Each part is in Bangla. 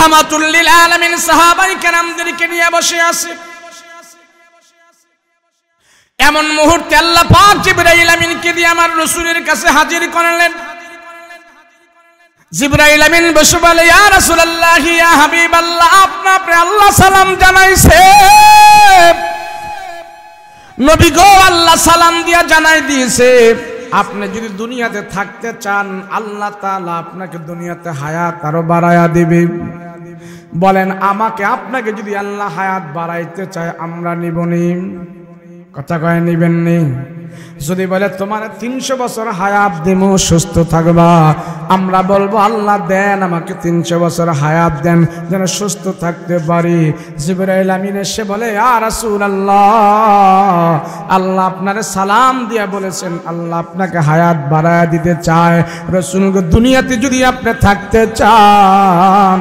রাহমাতুল লিল আলামিন সাহাবায়ে কেরামদেরকে নিয়ে বসে আছে। এমন মুহূর্তে আল্লাহ পাক জিবরাইল আমিনকে দিয়ে আমার রাসূলের কাছে হাজির করলেন। জিবরাইল আমিন বসে বলে, ইয়া রাসূলুল্লাহ, ইয়া হাবিবাল্লাহ, আপনাকে আল্লাহ সালাম জানাইছে। নবী গো, আল্লাহ সালাম দিয়া জানাই দিয়েছে, আপনি যদি দুনিয়াতে থাকতে চান আল্লাহ তাআলা আপনাকে দুনিয়াতে হায়াত আরো বাড়ায়া দিবে। বলেন, আমাকে আপনাকে যদি আল্লাহ হায়াত বাড়াইতে চায় আমরা নিবনি? কথা কয় নিবেন নি? যদি বলে তোমার 300 বছর হায়াত দেবো, সুস্থ থাকবা, আমরা বলবো আল্লাহ দেন আমাকে 300 বছর হায়াত দেন যেন সুস্থ থাকতে পারি। জিবরাইল আমিন এসে বলে, ইয়া রাসূলুল্লাহ, আল্লাহ আপনারে সালাম দিয়া বলেছেন আল্লাহ আপনাকে হায়াত বাড়ায়া দিতে চায়। রাসূল, দুনিয়াতে যদি আপনি থাকতে চান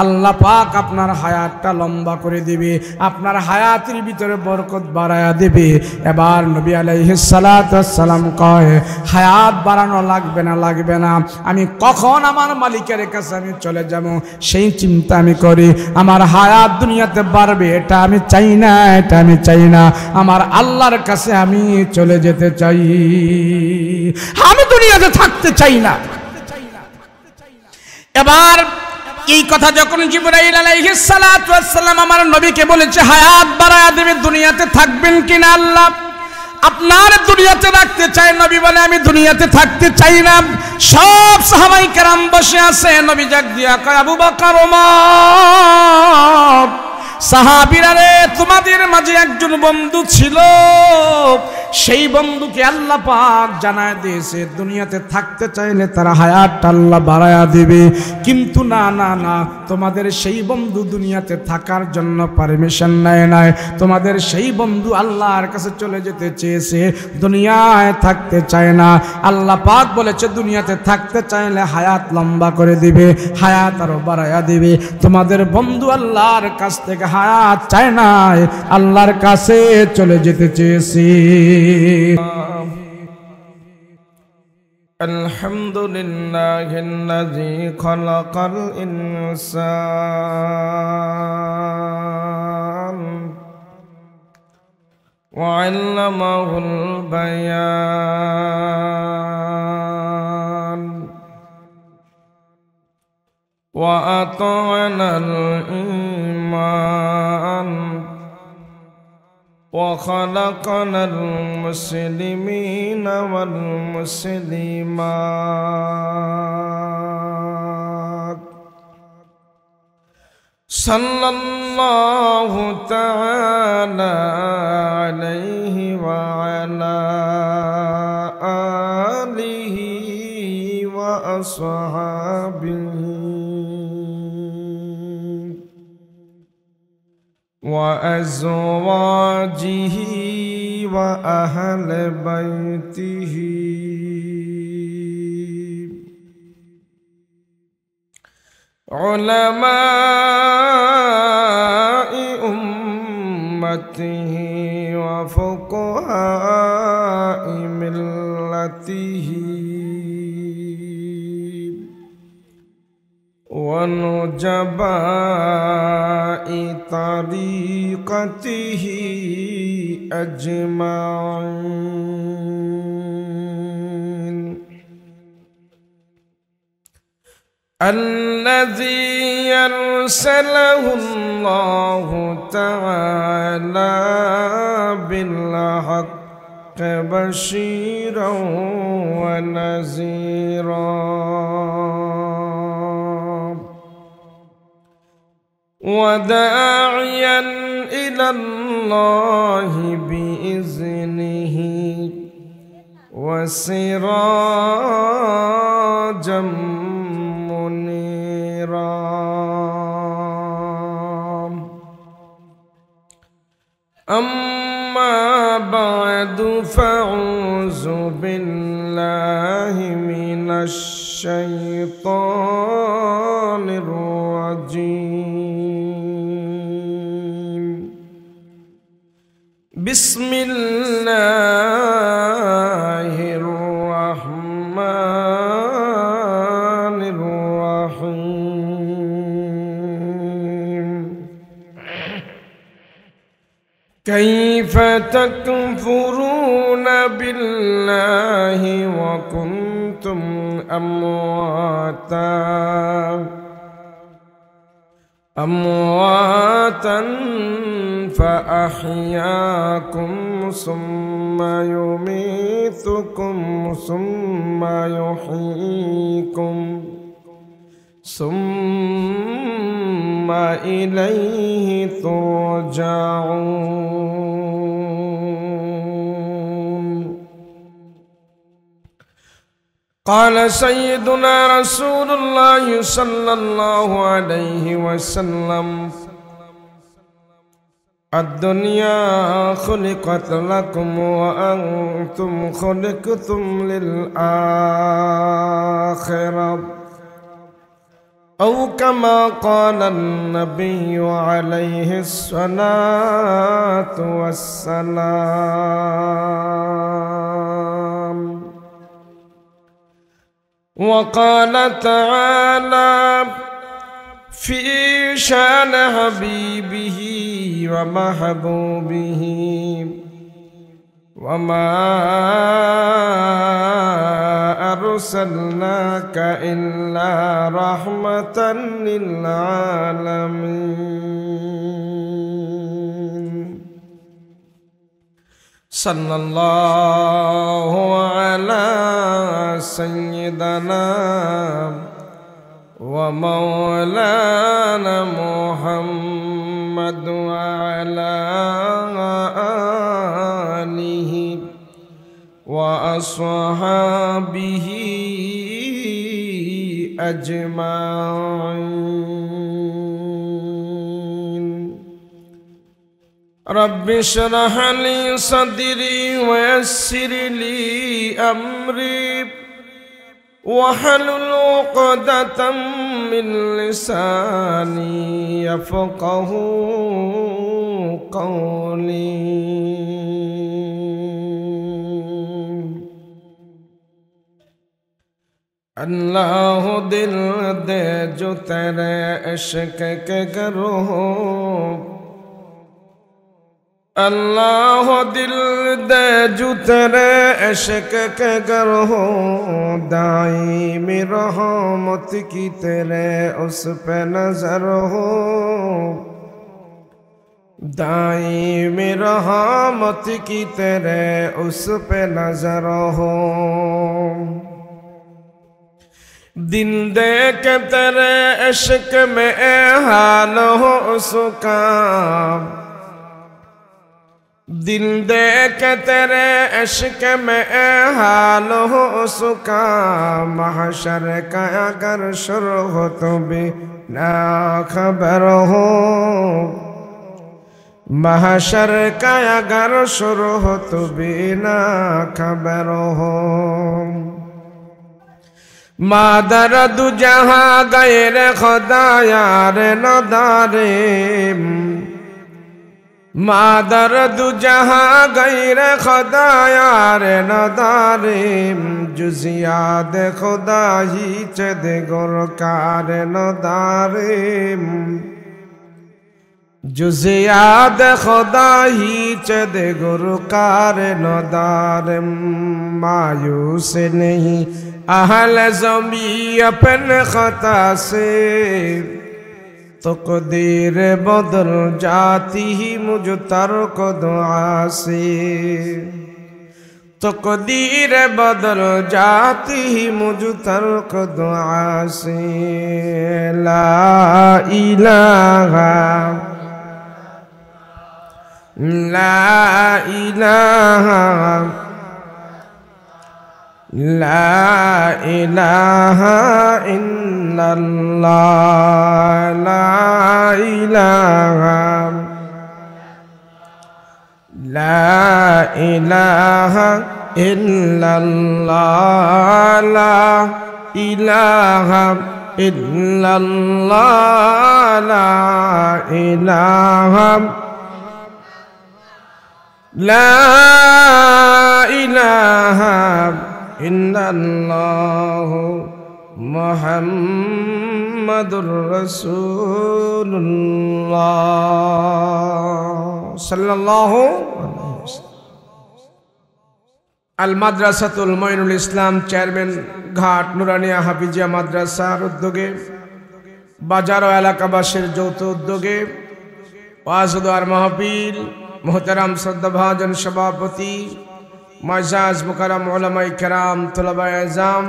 আল্লাহ পাক আপনার হায়াতটা লম্বা করে দিবে, আপনার হায়াতের ভিতরে বরকত বাড়ায়া দিবে। এবার নবী আলাইহিস সালাতু ওয়াস সালাম কয়, হায়াত বাড়ানো লাগবে না, লাগবে না, আমি কখন আমার মালিকের কাছে আমি চলে যাব সেই চিন্তা আমি করি। আমার হায়াত দুনিয়াতে বাড়বে এটা আমি চাই না, এটা আমি চাই না, আমার আল্লাহর কাছে আমি চলে যেতে চাই, আমি দুনিয়াতে থাকতে চাই না। এবার এই কথা যখন জিবরাইল আলাইহিস সালাতু ওয়াস সালাম আমার নবীকে বলেছে হায়াত বাড়ায়া দেবে, দুনিয়াতে থাকবেন কিনা আল্লাহ আপনার দুনিয়াতে রাখতে চাই, নবী বলে আমি দুনিয়াতে থাকতে চাই না। সব সাহাবায়ে কেরাম বসে আছে। নবী ডাক দিয়া কয়, আবু বকর, ওমর, সাহাবীরা রে, তোমাদের মাঝে একজন বন্ধু ছিল, সেই বন্ধুকে আল্লাহ পাক জানায় দিয়েছে দুনিয়াতে থাকতে চাইলে তারা হায়াতটা আল্লাহ বাড়ায়া দিবে। কিন্তু না না না, তোমাদের সেই বন্ধু দুনিয়াতে থাকার জন্য পারমিশন নেয় নাই, তোমাদের সেই বন্ধু আল্লাহর কাছে চলে যেতে চেয়েছে, দুনিয়ায় থাকতে চায় না। আল্লাহ পাক বলেছে দুনিয়াতে থাকতে চাইলে হায়াত লম্বা করে দিবে, হায়াত আরো বাড়ায়া দিবে। তোমাদের বন্ধু আল্লাহর কাছ থেকে হায়াত চায় নাই, আল্লাহর কাছে চলে যেতে চেয়েছে। আলহামদুলিল্লাহিল্লাযী খালাকাল ইনসান ওয়া আল্লামাহুল বায়ান ওয়া আতা'নাল ঈমান وخلقنا المسلمين والمسلمات صلى الله تعالى عليه وعلى آله وأصحابه وأزواجه وأهل بيته علماء أمته وفقهاء ملته ونجباء طريقته أجمعين الذي يرسله الله تعالى بالحق بشيرا ونذيرا وداعيا إلى الله بإذنه وسراجا منيرا أما بعد فأعوذ بالله من الشيطان الرجيم بسم الله الرحمن الرحيم كيف تكفرون بالله وكنتم أمواتا فأحياكم ثم يميتكم ثم يحييكم ثم إليه ترجعون. قال سيدنا رسول الله صلى الله عليه وسلم: الدنيا خلقت لكم وأنتم خلقتم للآخرة، أو كما قال النبي عليه الصلاة والسلام. وقال تعالى في شان حبيبه ومحبوبه: وما أرسلناك إلا رحمة للعالمين. صلى الله على سيدنا ومولانا محمد وعلى آله وأصحابه أجمعين. رب اشرح لي صدري ويسر لي أمري واحلل عقدة من لساني يفقه قولي. अल्लाह दिल दे जो तेरे इश्क के गरोह, अल्लाह दिल दे जो तेरे इश्क के गरोह, दाईमी रहमत की तेरे उस पे नजर हो, दाईमी रहमत की तेरे उस पे नजर हो। दिन दे के तेरे इश्क में हाल हो उसका, दिल दे के तेरे इश्क में हाल हो उसका, महशर का अगर शुरू हो तो भी ना खबर हो, महशर का अगर शुरू हो तो भी ना खबर हो। मादर दु जहाँ गैर खुदा यार नदारे, मादर दु जहाँ गैर खुदा यार नदारे, जुजियाद खुदा ही चद गुरकार नदारे, जुजियाद खुदा ही चद गुरकार नदारे। मायूस नहीं अहल ज़मी अपन खता से, तक़दीर बदल जाती ही मुझ तर्क दुआ से, तक़दीर बदल जाती ही मुझ तर्क दुआ से। ला इलाहा ला इलाहा ला इलाहा इल्लल्लाह, ला इलाहा ला इलाहा इल्लल्लाह, ला इलाहा इल्लल्लाह, ला इलाहा ला इलाहा इल्लल्लाह मुहम्मदुर रसूलुल्लाह। সাল্লাল্লাহু আল মাদ্রাসাতুল মঈনুল ইসলাম চেয়ারম্যান ঘাট নুরানিয়া হাফিজিয়া মাদ্রাসার উদ্যোগে বাজার ও এলাকাবাসীর যৌথ উদ্যোগে ওয়াজদার মাহফিল মুহতারাম শ্রদ্ধাভাজন সভাপতি মুআজ্জাজ মুকাররম উলামায়ে কেরাম তুলাবায়ে আযম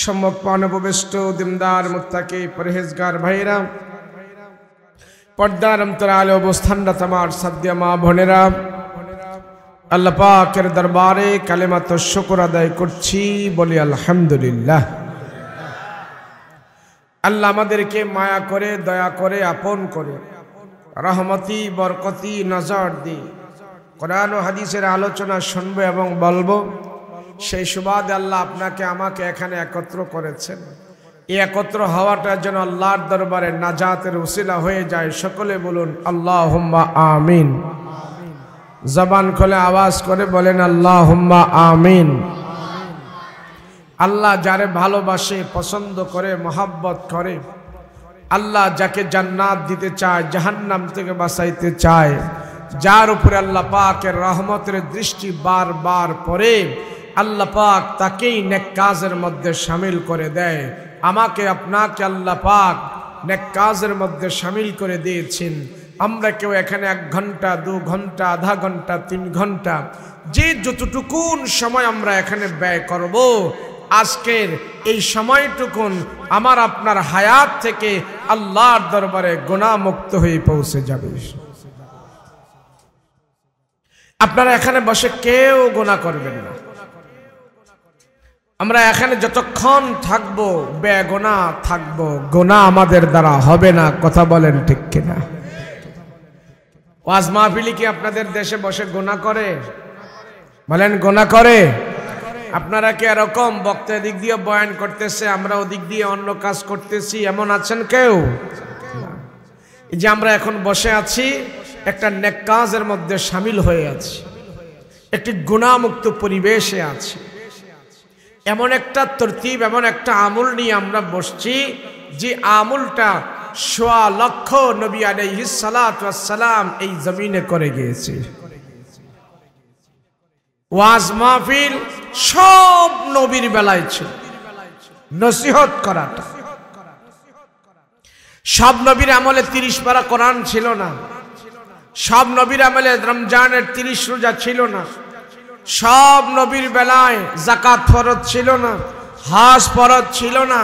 সম্মুখ পানববিষ্ট দিনদার মুত্তাকি পরহেজগার ভাইরা পর্দার অন্তরালে অবস্থানরত আমার সাধ্যা মা বোনেরা আল্লাহ পাকের দরবারে কালেমাত শুকর আদায় করছি বলি আলহামদুলিল্লাহ। আল্লাহ আমাদেরকে মায়া করে দয়া করে আপন করে রহমতি বরকতি নজর দিয়ে কোরআন ও হাদিসের আলোচনা শুনবো এবং বলবো, সেই সুবাদে আল্লাহ আপনাকে আমাকে এখানে একত্র করেছেন। এই একত্র হওয়াটা যেন আল্লাহর দরবারে নাজাতের উসিলা হয়ে যায়। সকলে বলুন আল্লাহুম্মা আমিন। জবান খুলে আওয়াজ করে বলেন আল্লাহুম্মা আমিন। আল্লাহ যারে ভালোবাসে, পছন্দ করে, মহব্বত করে, আল্লাহ যাকে জান্নাত দিতে চায়, জাহান্নাম থেকে বাঁচাইতে চায়, যার উপরে আল্লাহ পাকের রহমতের দৃষ্টি বারবার পড়ে, আল্লাহ পাক তাকেই নেক কাজের মধ্যে শামিল করে দেয়। আমাকে আপনাকে আল্লাহ পাক নেক কাজের মধ্যে শামিল করে দিয়েছেন। আমরা কেউ এখানে 1 ঘন্টা 2 ঘন্টা আধা ঘন্টা 3 ঘন্টা যে যতটুকুন সময় আমরা এখানে ব্যয় করব, আজকের এই সময়টুকুন আমার আপনার হায়াত থেকে আল্লাহর দরবারে গুনাহ মুক্ত হয়ে পৌঁছে যাবে। আপনারা এখানে বসে কেউ গুনাহ করবেন না। আমরা এখানে যতক্ষণ থাকবো বেগুনাহ থাকবো, গুনাহ আমাদের দ্বারা হবে না। কথা বলেন ঠিক কিনা? ওয়াজ মাহফিলি কি আপনাদের দেশে বসে গুনাহ করে? বলেন গুনাহ করে? আপনারা কি এরকম বক্তা দিক দিয়ে বয়ান করতেছে, আমরা ওদিক দিয়ে অন্য কাজ করতেছি, এমন আছেন কেউ? এই যে আমরা এখন বসে আছি একটা নেক কাজের মধ্যে শামিল হয়ে আছি, একটি গুনাহমুক্ত পরিবেশে আছি, এমন একটা তরতিব, এমন একটা আমল নিয়ে আমরা বসছি যে আমলটা 1.25 লক্ষ নবী আলাইহিস সালাতু ওয়াস সালাম এই জমিনে করে গিয়েছে। ওয়াজ মাহফিল সব নবীর বেলায় ছিল নসিহত করাটা। সব নবীর আমলে 30 পারা কোরআন ছিল না, সব নবীর আমলে রমজানের 30 রোজা ছিল না, সব নবীর বেলায় যাকাত ফরজ ছিল না, হজ ফরজ ছিল না।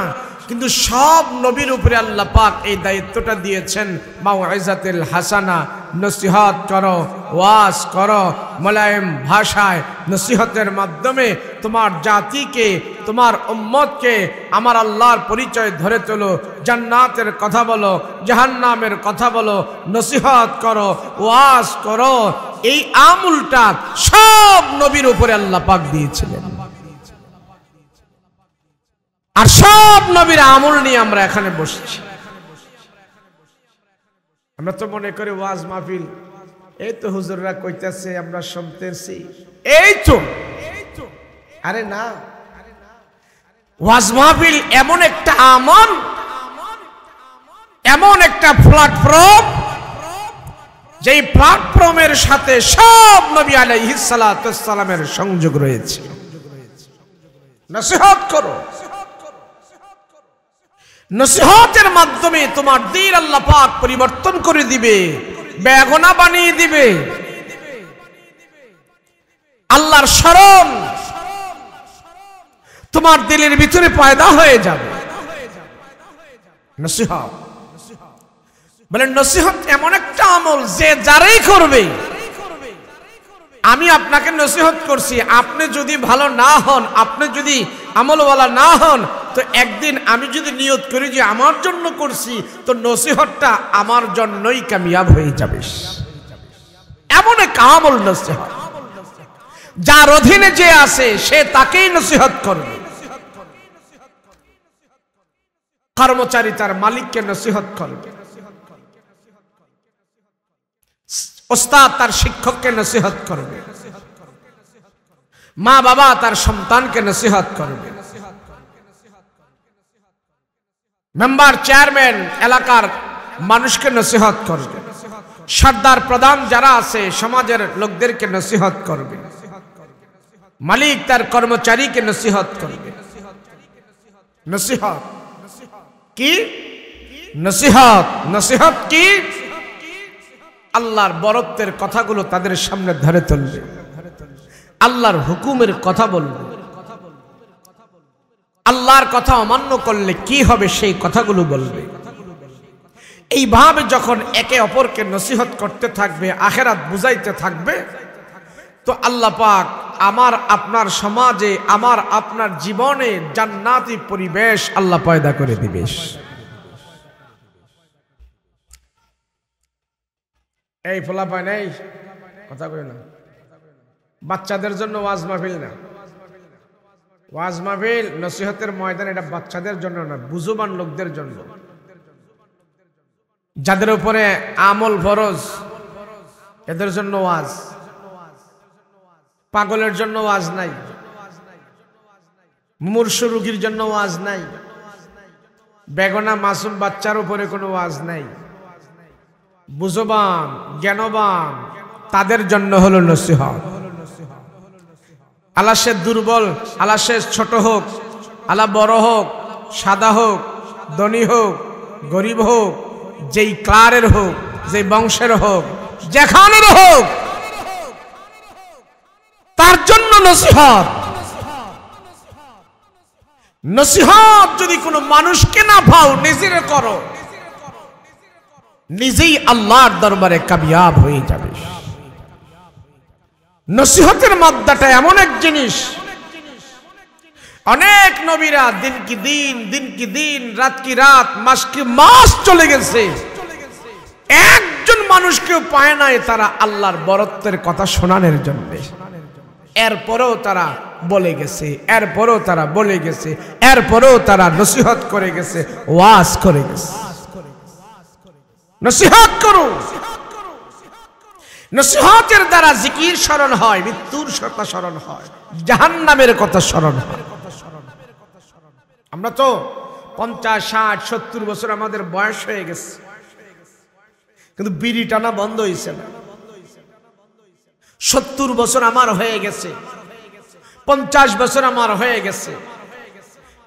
কিন্তু সব নবীর উপরে আল্লাহ পাক এই দায়িত্বটা দিয়েছেন, মাউইজাতুল হাসানা, নসিহত করো, ওয়াজ করো, মোলায়েম ভাষায় নসিহতের মাধ্যমে তোমার জাতিকে, তোমার উম্মতকে আমার আল্লাহর পরিচয় ধরে তোলো, জান্নাতের কথা বলো, জাহান্নামের কথা বলো, নসিহত করো, ওয়াজ করো। এই আমলটা সব নবীর উপরে আল্লাহ পাক দিয়েছিলেন। আর সব নবীর আমল নিয়ে আমরা এখানে বসছি। আমরা তো মনে করি ওয়াজ মাহফিল এই তো হুজুররা কইতাছে, আমরা শুনতেছি, এই তো। আরে না, ওয়াজ মাহফিল এমন একটা আমল, এমন একটা প্ল্যাটফর্ম, যেই প্ল্যাটফর্মের সাথে সব নবী আলাইহিস সালাতু ওয়াস সালামের সংযোগ রয়েছে। নসিহত করো, নসিহতের মাধ্যমে তোমার দিন আল্লাহ পাক পরিবর্তন করে দিবে, বেগুনাহ বানিয়ে দিবে। আল্লাহর শরণ তোমার দিলের ভিতরে পয়দা হয়ে যাবে। নসিহত বলেন, নসিহত এমন একটা আমল যে যারাই করবে, আমি আপনাকে নসিহত করছি, আপনি যদি ভালো না হন, আপনি যদি আমলওয়ালা না হন, তো একদিন আমি যদি নিয়ত করি যে আমার জন্য করছি, তো নসিহতটা আমার জন্যই কামিয়াব হয়ে যাবে। এমন এক আমল নসিহত, যার অধীনে যে আছে সে তাকেই নসিহত করবে। কর্মচারী তার মালিককে নসিহত করবে, ওস্তাদ তার শিক্ষককে নসিহত করবে, মা বাবা তার সন্তানকে নসিহত করবে, মেম্বার চেয়ারম্যান এলাকার মানুষকে নসিহত করবে, সর্দার প্রধান যারা আছে সমাজের লোকদেরকে নসিহত করবে, মালিক তার কর্মচারীকে নসিহত করবে। নসিহত কি? নসিহত নসিহত কি? আল্লাহর বরত্বের কথাগুলো তাদের সামনে ধরে তুলবে, আল্লাহর হুকুমের কথা বলবে, আল্লাহর কথা অমান্য করলে কি হবে সেই কথাগুলো বলবে। এইভাবে যখন একে অপরকে নসিহত করতে থাকবে, আখিরাত বুঝাইতে থাকবে, তো আল্লাহ পাক আমার আপনার সমাজে, আমার আপনার জীবনে জান্নাতি পরিবেশ আল্লাহ পয়দা করে দিবে। এই ফলাফল নেই কথা কই না, বাচ্চাদের জন্য ওয়াজ মাহফিল না, ওয়াজ মাহফিল নসিহতের ময়দান, এটা বাচ্চাদের জন্য না, বুঝবান লোকদের জন্য, যাদের উপরে আমল ফরজ, এদের জন্য ওয়াজ। পাগলের জন্য ওয়াজ নাই, মুমূর্ষ রোগীর জন্য ওয়াজ নাই, বেগনা মাসুম বাচ্চার উপরে কোনো ওয়াজ নাই। বুঝবান জ্ঞানবান তাদের জন্য হলো নসিহত। আল্লাহ সে দুর্বল, আল্লাহ সে ছোট হোক, আল্লাহ বড় হোক, সাদা হোক, ধনী হোক, গরিব হোক, যেই ক্লারের হোক, যেই বংশের হোক, যেখানের হোক, তার জন্য নসিহত। নসিহত যদি কোনো মানুষকে না পাও, নিজেরে করো, নিজেই আল্লাহর দরবারে কামিয়াব হয়ে যাবে। নসিহতের মাদ্দাটা এমন এক জিনিস, অনেক নবীরা দিন কি দিন, দিন কি দিন, রাত কি রাত, মাস কি মাস চলে গেছে, একজন মানুষকেও পায় নাই তারা আল্লাহর বরত্বের কথা শোনানোর জন্য। এরপরেও তারা বলে গেছে, এরপরেও তারা বলে গেছে, এরপরেও তারা নসিহত করে গেছে, ওয়াজ করে গেছে। নসিহত করো। নসিহতের দ্বারা জিকির স্মরণ হয়, মৃত্যুর কথা স্মরণ হয়, জাহান্নামের কথা স্মরণ হয়। আমরা তো 50, 60, 70 বছর আমাদের বয়স হয়ে গেছে, কিন্তু বিড়ি টানা বন্ধ হয়েছে না। 70 বছর আমার হয়ে গেছে, 50 বছর আমার হয়ে গেছে,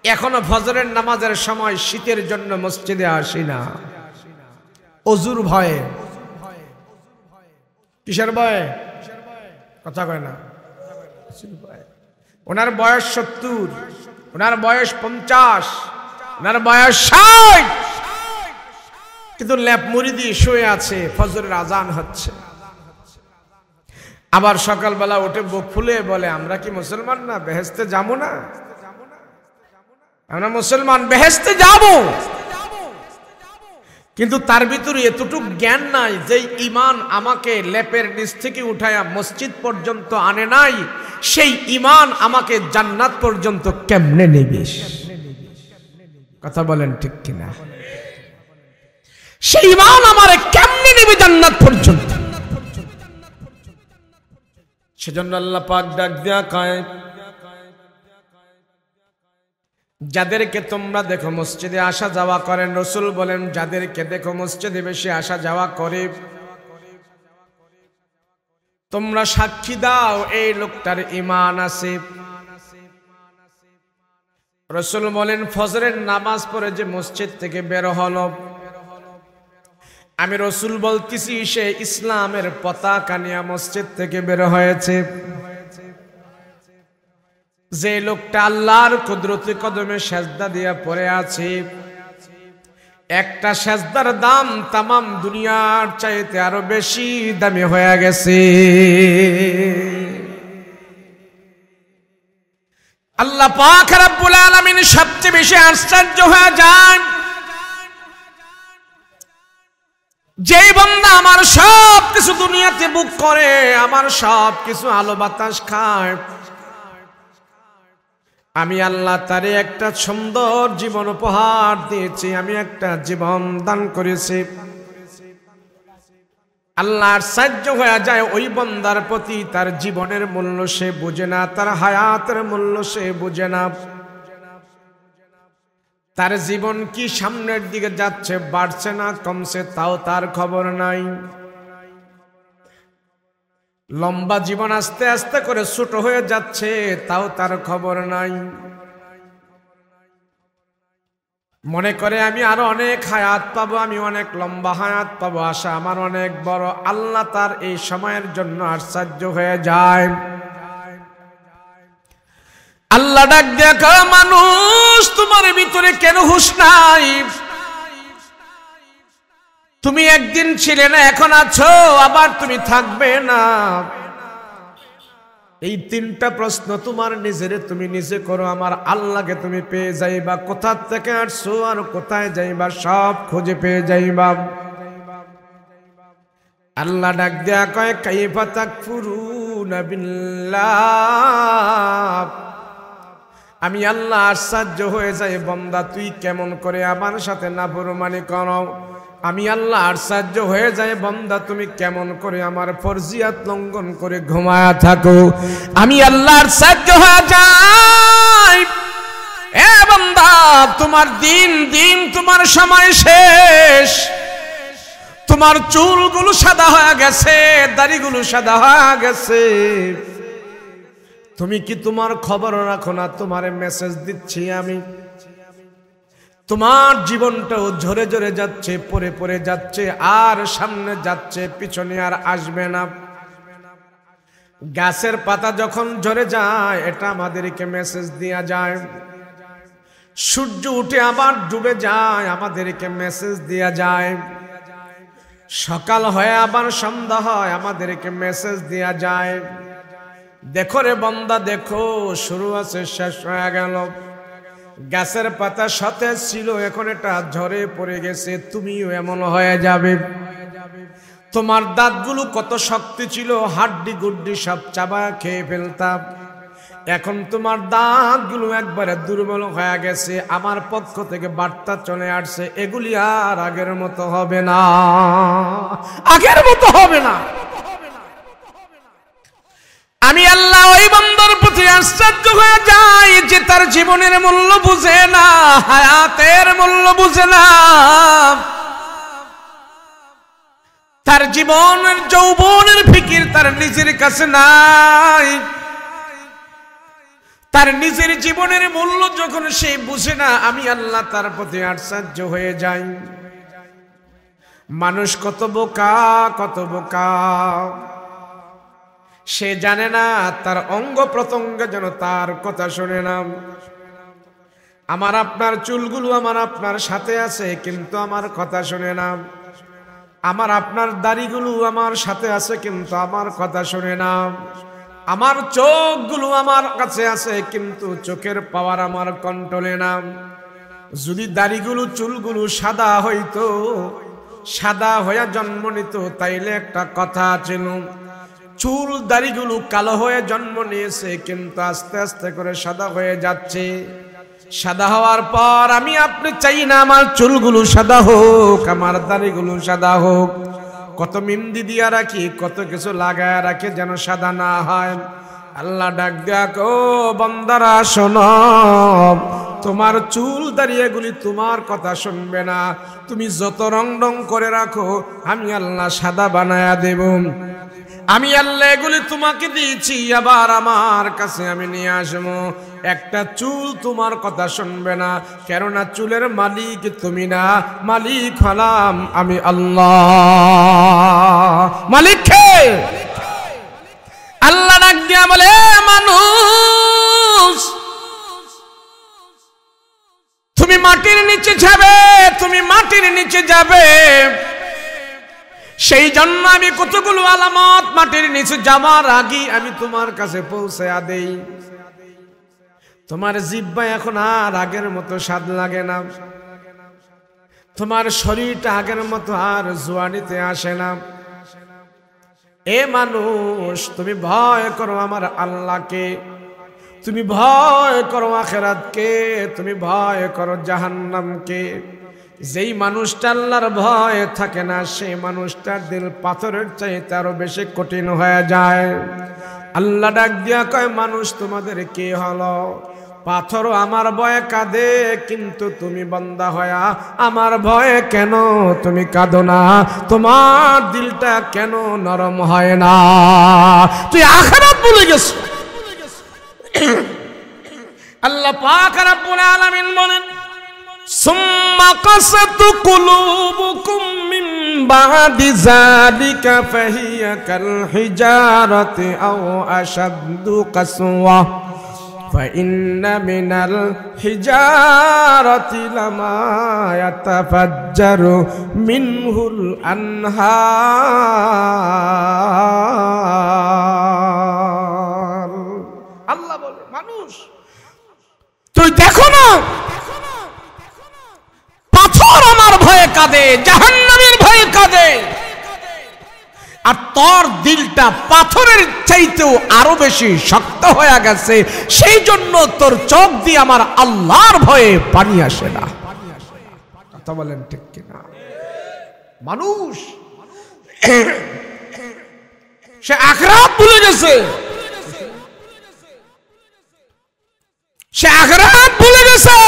এখনো ফজরের নামাজের সময় শীতের জন্য মসজিদে আসি না, অজুর ভয়ে। কিসের ভয়ে? কথা কয় না। ওনার বয়স 70, ওনার বয়স 50, ওনার বয়স 60, কিন্তু ল্যাপ মুড়ি দিয়ে শুয়ে আছে, ফজরের আজান হচ্ছে। আবার সকালবেলা উঠে বুক ফুলে বলে, আমরা কি মুসলমান না, বেহেশতে যাবো না? আমরা মুসলমান, বেহেশতে যাবো। কিন্তু তার ভিতরে এতটুক জ্ঞান নাই যে ঈমান আমাকে লেপের নিচ থেকে উঠায়া মসজিদ পর্যন্ত আনে নাই, সেই ঈমান আমাকে জান্নাত পর্যন্ত কেমনে নেবে। কথা বলেন ঠিক কিনা? সেই ঈমান আমারে কেমনে নেবে জান্নাত পর্যন্ত? সেজন্য আল্লাহ পাক ডাক দেয়া কয়, যাদেরকে তোমরা দেখো মসজিদে আসা যাওয়া করেন, রাসূল বলেন যাদেরকে দেখো মসজিদে বেশি আসা যাওয়া করে, তোমরা সাক্ষী দাও এই লোকটার ঈমান আছে। রাসূল বলেন ফজরের নামাজ পড়ে যে মসজিদ থেকে বের হলো, আমি রাসূল বলতেছি সে ইসলামের পতাকা নিয়ে মসজিদ থেকে বের হয়েছে। যে লোকটা আল্লাহর কুদরতি কদমে সেজদা দিয়া পড়ে আছে, একটা সেজদার দাম তামাম দুনিয়ার চাইতে আরো বেশি দামি হয়ে গেছে। আল্লাহ পাক রব্বুল আলামিন সবচেয়ে বেশি আশ্চর্য হয়ে যান, যেই বান্দা আমার সব কিছু দুনিয়াতে বুক করে, আমার সব কিছু আলো বাতাস খায়, আমি আল্লাহ তারে একটা সুন্দর জীবন উপহার দিয়েছি, আমি একটা জীবন দান করেছি। আল্লাহ আশ্চর্য হয়ে যায় ওই বান্দার প্রতি, তার জীবনের মূল্য সে বুঝে না, তার হায়াতের মূল্য সে বুঝে না। তার জীবন কি সামনের দিকে যাচ্ছে, বাড়ছে না কমছে, তাও তার খবর নাই। লম্বা জীবন আস্তে আস্তে করে ছোট হয়ে যাচ্ছে, তাও তার খবর নাই। মনে করে আমি আরো অনেক হায়াত পাবো, আমি অনেক লম্বা হায়াত পাবো, আশা আমার অনেক বড়। আল্লাহ তার এই সময়ের জন্য আশ্চর্য হয়ে যায়। আল্লাহ ডাক দিয়ে কয়, মানুষ তোমার ভিতরে কেন হুঁশ নাই? তুমি একদিন ছিলে না, এখন আছো, আবার তুমি থাকবে না। এই তিনটা প্রশ্ন তোমার নিজের তুমি নিজে করো, আমার আল্লাহকে তুমি পেয়ে যাইবা। কোথা থেকে আসছো আর কোথায় যাইবা সব খুঁজে পেয়ে যাইবা। আল্লাহ ডাক দেয়া কয়, কাইফা তাকফুরুনা বিল্লাহ। আমি আল্লাহ আশ্চর্য হয়ে যাই, বান্দা তুই কেমন করে আমার সাথে নাফরমানি করো। আমি আল্লাহ আশ্চর্য হয়ে যায়, বান্দা তুমি কেমন করে আমার ফরজিয়াত লঙ্ঘন করে ঘুমায়া থাকো। আমি আল্লাহ আশ্চর্য হয়ে যাই, এ বান্দা তোমার দিন তোমার সময় শেষ। তোমার চুলগুলো সাদা হয়ে গেছে, দাড়িগুলো সাদা হয়ে গেছে। তুমি কি তোমার খবর রাখো না? তোমার মেসেজ দিচ্ছি আমি। তোমার জীবনটাও ঝরে ঝরে যাচ্ছে, পরে পরে যাচ্ছে, আর সামনে যাচ্ছে, পিছনে আর আসবে না। গাছের পাতা যখন ঝরে যায়, এটা আমাদেরকে মেসেজ দেয়া যায়। সূর্য উঠে আবার ডুবে যায়, আমাদেরকে মেসেজ দেয়া যায়। সকাল হয়ে আবার সন্ধ্যা হয়, আমাদেরকে মেসেজ দেয়া যায়। দেখো রে বান্দা, দেখো, শুরু আছে, শেষ হয়ে গেল। গাছের পাতা সতেজ ছিল, এখন এটা ঝরে পড়ে গেছে। তুমিও এমন হয়ে যাবে। তোমার দাঁতগুলো কত শক্তি ছিল, হাড্ডি গুড্ডি সব চাবা খেয়ে ফেলতাম। এখন তোমার দাঁতগুলো একবারে দুর্বল হয়ে গেছে। আমার পক্ষ থেকে বার্তা চলে আসছে, এগুলি আর আগের মতো হবে না, আগের মতো হবে না। আমি আল্লাহ ওই বান্দার প্রতি আশ্চর্য হয়ে যাই যে তার জীবনের মূল্য বুঝে না, হায়াতের মূল্য বুঝে না। তার জীবনের যৌবনের ফিকির তার নিজের কাছে নাই। তার নিজের জীবনের মূল্য যখন সে বুঝে না, আমি আল্লাহ তার প্রতি আশ্চর্য হয়ে যাই। মানুষ কত বোকা, কত বোকা। সে জানে না তার অঙ্গ প্রত্যঙ্গ যেন তার কথা শোনে না। আমার আপনার চুলগুলো আমার আপনার সাথে আছে, কিন্তু আমার কথা শোনে না। আমার আপনার দাড়িগুলো আমার সাথে আছে, কিন্তু আমার কথা শোনে না। আমার চোখগুলো আমার কাছে আছে, কিন্তু চোখের পাওয়ার আমার কন্ট্রোলে না। যদি দাড়িগুলো চুলগুলো সাদা হইতো, সাদা হয়ে জন্ম নিত, তাইলে একটা কথা ছিল। চুল দাড়িগুলো কালো হয়ে জন্ম নিয়েছে, কিন্তু আস্তে আস্তে করে সাদা হয়ে যাচ্ছে। সাদা হওয়ার পর আমি আপনি চাই না আমার চুলগুলো সাদা হোক, আমার দাড়িগুলো সাদা হোক। কত মেহেন্দি দিয়া রাখি, কত কিছু লাগায় রাখে যেন সাদা না হয়। আল্লাহ ডাক দেয়া, ও বান্দারা শোনো, তোমার চুল দাঁড়িয়েগুলি তোমার কথা শুনবে না। তুমি যত রং রং করে রাখো, আমি আল্লাহ সাদা বানায়া দেব। আমি আল্লাহ এগুলি তোমাকে দিয়েছি, আবার আমার কাছে আমি নিয়ে আসবো। একটা চুল তোমার কথা শুনবে না, কেননা চুলের মালিক তুমি না, মালিক হলাম আমি আল্লাহ। মালিক কে? আল্লাহ ডাক দিয়া বলে, মানুষ তুমি মাটির নিচে যাবে, তুমি মাটির নিচে যাবে। সেই জন্য আমি কতগুলো আলামত মাটির নিচে যাওয়ার আগে আমি তোমার কাছে পৌঁছে দেই। তোমার জিহ্বা এখন আর আগের মতো স্বাদ লাগে না। তোমার শরীরটা আগের মতো আর জোয়ানিতে আসে না। এ মানুষ, তুমি ভয় করো আমার আল্লাহকে, তুমি ভয় করো আখিরাতকে, তুমি ভয় করো জাহান্নামকে। যেই মানুষটা আল্লাহর ভয় থাকে না, সেই মানুষটার দিল পাথরের চাইতে আরো বেশি কঠিন হয়ে যায়। আল্লাহ ডাক দিয়া কয়, মানুষ তোমাদের কে হলো? পাথরও আমার ভয়ে কাঁদে, কিন্তু তুমি বান্দা হয়া আমার ভয়ে কেন তুমি কাঁদো না? তোমার দিলটা কেন নরম হয় না? তুই আখিরাত ভুলে গেছো। আল্লাহ পাক রব্বুল আলামিন বলেন, সুম্মা কাসাত কুলুবুকুম মিন বাদি যালিকা ফাহিয়া কাল হিজারাতি আও আশাদ্দু কাসওয়া ফাইন্না মিনাল হিজারাতি লামা ইয়াতাফাজ্জারু মিনহুল আনহার। আল্লাহ বলে, মানুষ তুই দেখো না, পাথর আমার ভয়ে কাঁদে, জাহান্নামের ভয়ে কাঁদে, আর তোর দিলটা পাথরের চাইতেও আরো বেশি শক্ত হয়ে গেছে, সেই জন্য তোর চোখ দিয়ে আমার আল্লাহর ভয়ে পানি আসে না। কথা বলেন ঠিক কিনা? মানুষ সে আখিরাত ভুলে গেছে, সে আখিরাত ভুলে গেছে।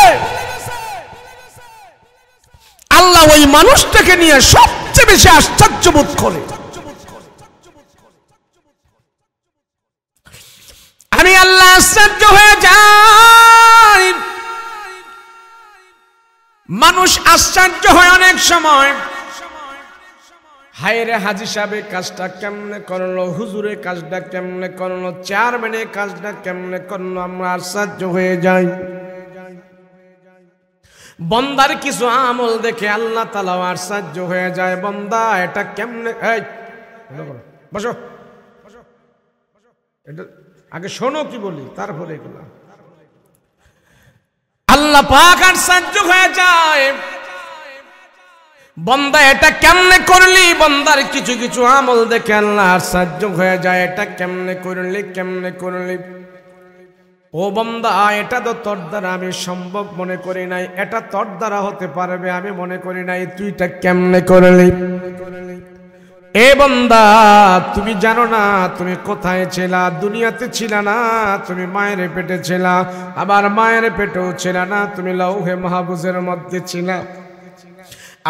আল্লাহ ওই মানুষটাকে নিয়ে সবচেয়ে বেশি আশ্চর্য বোধ করে। আমি আল্লাহ আশ্চর্য হয়ে যাই। মানুষ আশ্চর্য হয় অনেক সময়, হায়রে হাজী সাহেব কাজটা কেমনে করলো, হুজুরে কাজটা কেমনে করলো, চেয়ারম্যানের কাজটা কেমনে করলো, আমরা আশ্চর্য হয়ে যাই। বন্দার কিছু আমল দেখে আল্লাহ তাআলা আশ্চর্য হয়ে যায়, বন্দা এটা কেমনে, এই বসো, এটা আগে শোনো কি বলি, তারপরে এগুলা। আল্লাহ পাক আশ্চর্য হয়ে যায়, বন্দা এটা কেমনে করলি। বন্দার কিছু কিছু আমল দেখে আল্লাহ আশ্চর্য হয়ে যায়, এটা কেমনে করলি, কেমনে করলি। ও বন্দা, এটা তো তোর দ্বারা আমি সম্ভব মনে করি নাই, এটা তোর দ্বারা হতে পারবে আমি মনে করি নাই, তুই এটা কেমনে করলি। এ বন্দা, তুমি জানো না তুমি কোথায় ছিলা? দুনিয়াতে ছিল না, তুমি মায়ের পেটে ছিলা, আবার মায়ের পেটেও ছিল না, তুমি লাউহে মাহফুজের মধ্যে ছিলা।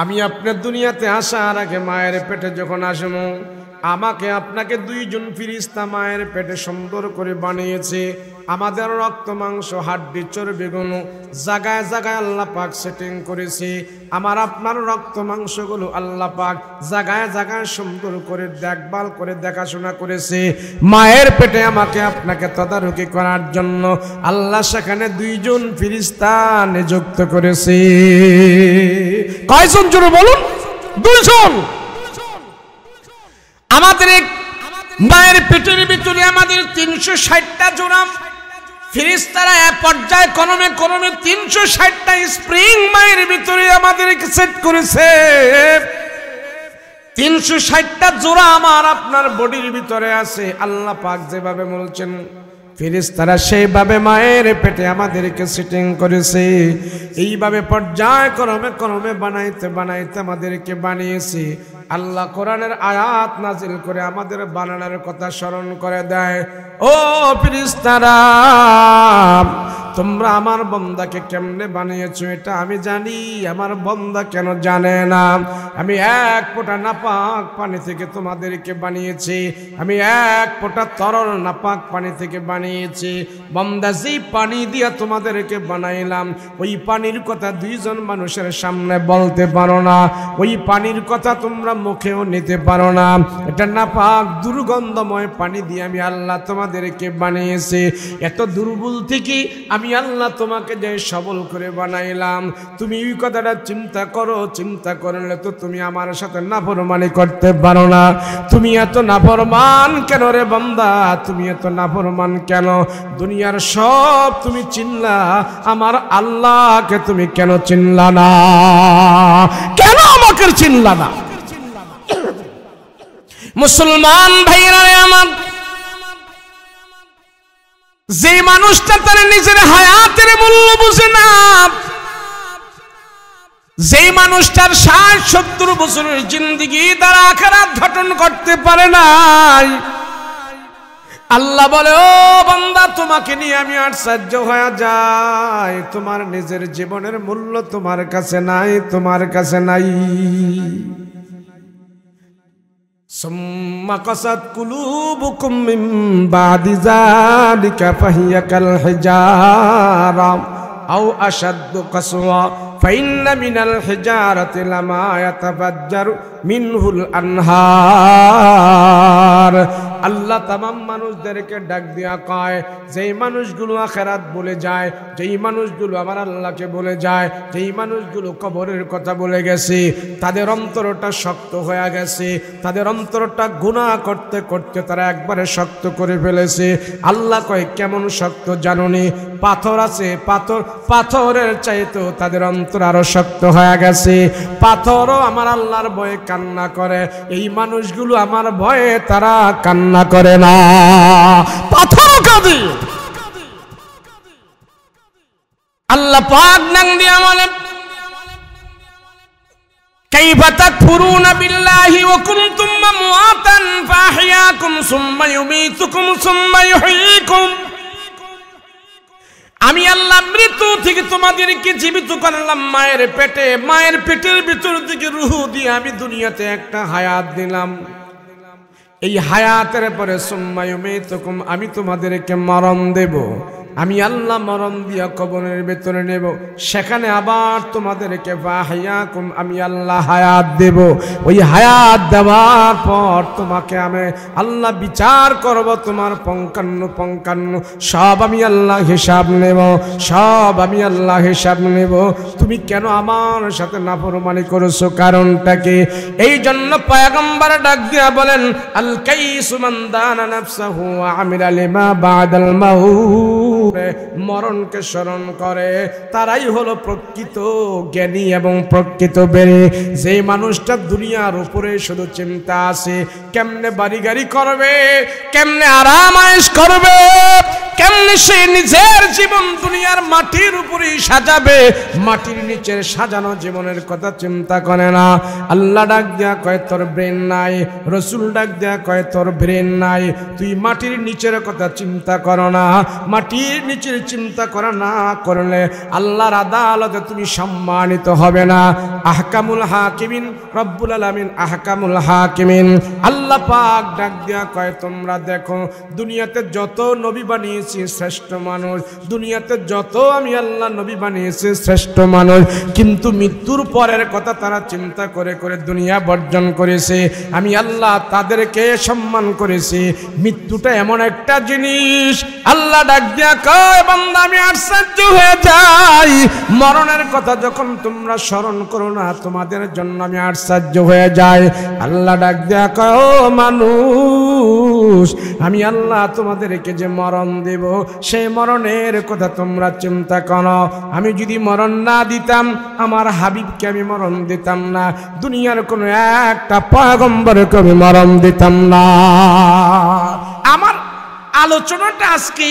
আমি আপনার দুনিয়াতে আসার আগে মায়ের পেটে যখন আসবো, আমাকে আপনাকে দুইজন ফেরেশতা মায়ের পেটে সুন্দর করে বানিয়েছে। আমাদের রক্ত মাংস হাড্ডি চর্বিগুলো জায়গায় জায়গায় আল্লাহ পাক সেটিং করেছে। আমার আপনার রক্ত মাংসগুলো আল্লাহ পাক জায়গায় জায়গায় সুন্দর করে দেখভাল করে দেখাশোনা করেছে। মায়ের পেটে আমাকে আপনাকে তদারকি করার জন্য আল্লাহ সেখানে দুইজন ফেরেশতা নিযুক্ত করেছে। কয়জন জোরে বলুন? দুইজন। আমাদের মায়ের পেটের ভিতরে আমাদের 360টা জোড়া ফেরেশতারা এক পর্যায়ে ক্রমে ক্রমে 360টা স্প্রিং মায়ের ভিতরে আমাদেরকে সেট করেছে। 360টা জোড়া আমার আপনার বডির ভিতরে আছে। আল্লাহ পাক যেভাবে বলছেন ফেরেশতারা সেইভাবে মায়ের পেটে আমাদেরকে সেটিং করেছে। এইভাবে পর্যায়ক্রমে ক্রমে বানাইতে বানাইতে আমাদেরকে বানিয়েছে। আল্লাহ কোরআনের আয়াত নাজিল করে আমাদের বানানোর কথা স্মরণ করে দেয়। ও ফেরেশতারা, তোমরা আমার বন্দাকে কেমনে বানিয়েছো এটা আমি জানি, আমার বন্দা কেন জানে না? আমি এক ফোঁটা নাপাক পানি থেকে তোমাদেরকে বানিয়েছি, আমি এক ফোঁটা তরল নাপাক পানি থেকে বানিয়েছি। বন্দা, যেই পানি দিয়া তোমাদেরকে বানাইলাম ওই পানির কথা দুইজন মানুষের সামনে বলতে পারো না, ওই পানির কথা তোমরা মুখেও নিতে পারো না। এটা নাপাক দুর্গন্ধময় পানি দিয়ে আমি আল্লাহ তোমাদেরকে বানিয়েছি। এত দুর্বল থেকে আমি আল্লাহ তোমাকে যে সবল করে বানাইলাম, তুমি এই কথাটা চিন্তা করো। চিন্তা করলে তো তুমি আমার সাথে নাফরমানি করতে পারো না। তুমি এত নাফরমান কেন রে বান্দা? তুমি এত নাফরমান কেন? দুনিয়ার সব তুমি চিনলা, আমার আল্লাহকে তুমি কেন চিনলা না? কেন আমাকে চিনলা না? মুসলমান ভাইরা আমার, যে মানুষটা তার নিজের হায়াতের মূল্য বুঝে না, যে মানুষটার 60-70 বছরের জিন্দেগি দ্বারা আখিরাত গঠন করতে পারে নাই, আল্লাহ বলে, ও বান্দা, তোমাকে নিয়ে আমি আশ্চর্য হয়ে যাই। তোমার নিজের জীবনের মূল্য তোমার কাছে নাই, তোমার কাছে নাই। সুম্মা কাসাত কুলুবুকুম মিন বাদি যালিকা ফাহিয়া কাল হিজারা আও আশাদ্দু কাসওয়া ফাইন্না মিনাল হিজারাতি লামা ইয়াতাফাজ্জারু মিনহুল আনহার। আল্লাহ তামাম মানুষদেরকে ডাক দিয়া কয়, যেই মানুষগুলো আখিরাত বলে যায়, যেই মানুষগুলো আমার আল্লাহকে বলে যায়, যেই মানুষগুলো কবরের কথা বলে গেছে, তাদের অন্তরটা শক্ত হয়ে গেছে। তাদের অন্তরটা গুনাহ করতে করতে তারা একবারে শক্ত করে ফেলেছে। আল্লাহ কয়, কেমন শক্ত জানোনি? পাথর আছে, পাথরের চাইতেও তাদের অন্তর আরো শক্ত হয়ে গেছে। পাথরও আমার আল্লাহর ভয়ে কান্না করে, এই মানুষগুলো আমার ভয়ে তারা কান্না করে না, পাথর কাঁদে। আল্লাহ পাক নাম দিয়া বলেন, কাইফা তাকফুরুনা বিল্লাহি ওয়া কুনতুম আমওয়াতান ফাহইয়াকুম সুম্মা ইউমীতুকুম সুম্মা ইউহয়ীকুম। আমি আল্লাহ মৃত্যু থেকে তোমাদেরকে জীবিত করলাম মায়ের পেটে, মায়ের পেটের ভিতর থেকে রূহ দিয়ে আমি দুনিয়াতে একটা হায়াত দিলাম। এই হায়াতের পরে সুম্মা ইউমীতুকুম, আমি তোমাদেরকে মরণ দেব। আমি আল্লাহ মরণ দিয়া কবরের ভেতরে নেব, সেখানে আবার তোমাদেরকে ফাহইয়াকুম, আমি আল্লাহ হায়াত দেব। ওই হায়াত দেওয়ার পর তোমাকে আমি আল্লাহ বিচার করব, তোমার পঙ্কান্ন সব আমি আল্লাহ হিসাব নেব, সব আমি আল্লাহ হিসাব নেব। তুমি কেন আমার সাথে নাফরমানি করেছো? কারণটা কি? এই জন্য পয়গম্বর ডাক দিয়া বলেন, আল কাইসু মান দানা নাফসাহু ওয়া আমিলা লিমা বাদাল মাউত। মরণকে স্মরণ করে তারাই হলো প্রকৃত জ্ঞানী এবং প্রকৃত বেড়ে। যে মানুষটা দুনিয়ার উপরে শুধু চিন্তা আছে কেমনে বাড়ি গাড়ি করবে, কেমনে আরাম আয়েশ করবে, কেমনে সে নিজের জীবন দুনিয়ার মাটির উপরেই সাজাবে, মাটির নিচে সাজানো জীবনের কথা চিন্তা করে না। আল্লাহ ডাক দেয়া কয়, তোর ব্রেন নাই। রসুল ডাক দেয়া কয়, তোর ব্রেন নাই। তুই মাটির নিচের কথা চিন্তা করো না। মাটির নিচের চিন্তা করা না করলে আল্লাহর আদালতে তুমি সম্মানিত হবে না। আহকামুল হাকিমিন রব্বুল আলামিন, আহকামুল হাকিমিন। আল্লাহ পাক ডাক দেয়া কয়, তোমরা দেখো দুনিয়াতে যত নবী বানিয়েছি শ্রেষ্ঠ মানুষ, দুনিয়াতে যত আমি আল্লাহ নবী বানিয়েছি শ্রেষ্ঠ মানুষ, কিন্তু মৃত্যুর পরের কথা তারা চিন্তা করে করে দুনিয়া বর্জন করেছে। আমি আল্লাহ তাদেরকে সম্মান করেছি। মৃত্যুটা এমন একটা জিনিস, আল্লাহ ডাক দিয়া কয়, বান্দা আমি আশ্চর্য হয়ে যাই। মরণের কথা যখন তোমরা স্মরণ করো না, তোমাদের জন্য আমি আশ্চর্য হয়ে যাই। আল্লাহ ডাক দিয়া কয়, ও মানুষ, আমি আল্লাহ তোমাদেরকে যে মরণ দেব, সেই মরণের কথা তোমরা চিন্তা করো। আমি যদি মরণ না দিতাম, আমার হাবিবকে আমি মরণ দিতাম না, দুনিয়ার কোনো একটা পয়গম্বরকে আমি মরণ দিতাম না। আমার আলোচনাটা আজকে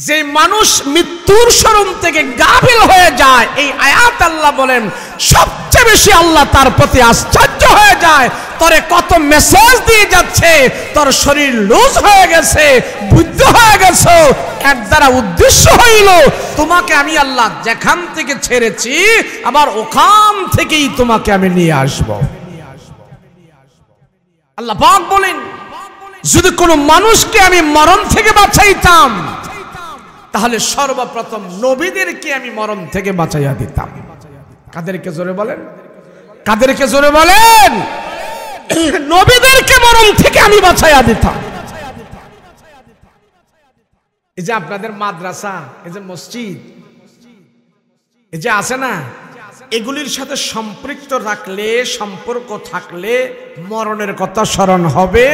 যে মানুষ মৃত্যুর স্মরণ থেকে গাফিল হয়ে যায়, এই আয়াত আল্লাহ বলেন সবচেয়ে বেশি আল্লাহ তার প্রতি আশ্চর্য হয়ে যায়। তোরে কত মেসেজ দিয়ে যাচ্ছে, তোর শরীর লুজ হয়ে গেছে, বুদ্ধ হয়ে গেছে, এর দ্বারা উদ্দেশ্য হইল তোমাকে আমি আল্লাহ যেখান থেকে ছেড়েছি আবার ওখান থেকেই তোমাকে আমি নিয়ে আসব। আল্লাহ পাক বলেন, যদি কোনো মানুষকে আমি মরণ থেকে বাঁচাইতাম, তাহলে সর্বপ্রথম নবীদেরকে আমি মরণ থেকে বাঁচাইয়া দিতাম। কাদেরকে? জোরে বলেন, কাদেরকে? জোরে বলেন। নবীদেরকে মরণ থেকে আমি বাঁচাইয়া দিতাম। এই যে আপনাদের মাদ্রাসা, এই যে মসজিদ, এই যে আছে না, এগুলির সাথে সম্পৃক্ত রাখলে, সম্পর্ক থাকলে মরণের কথা স্মরণ হবে।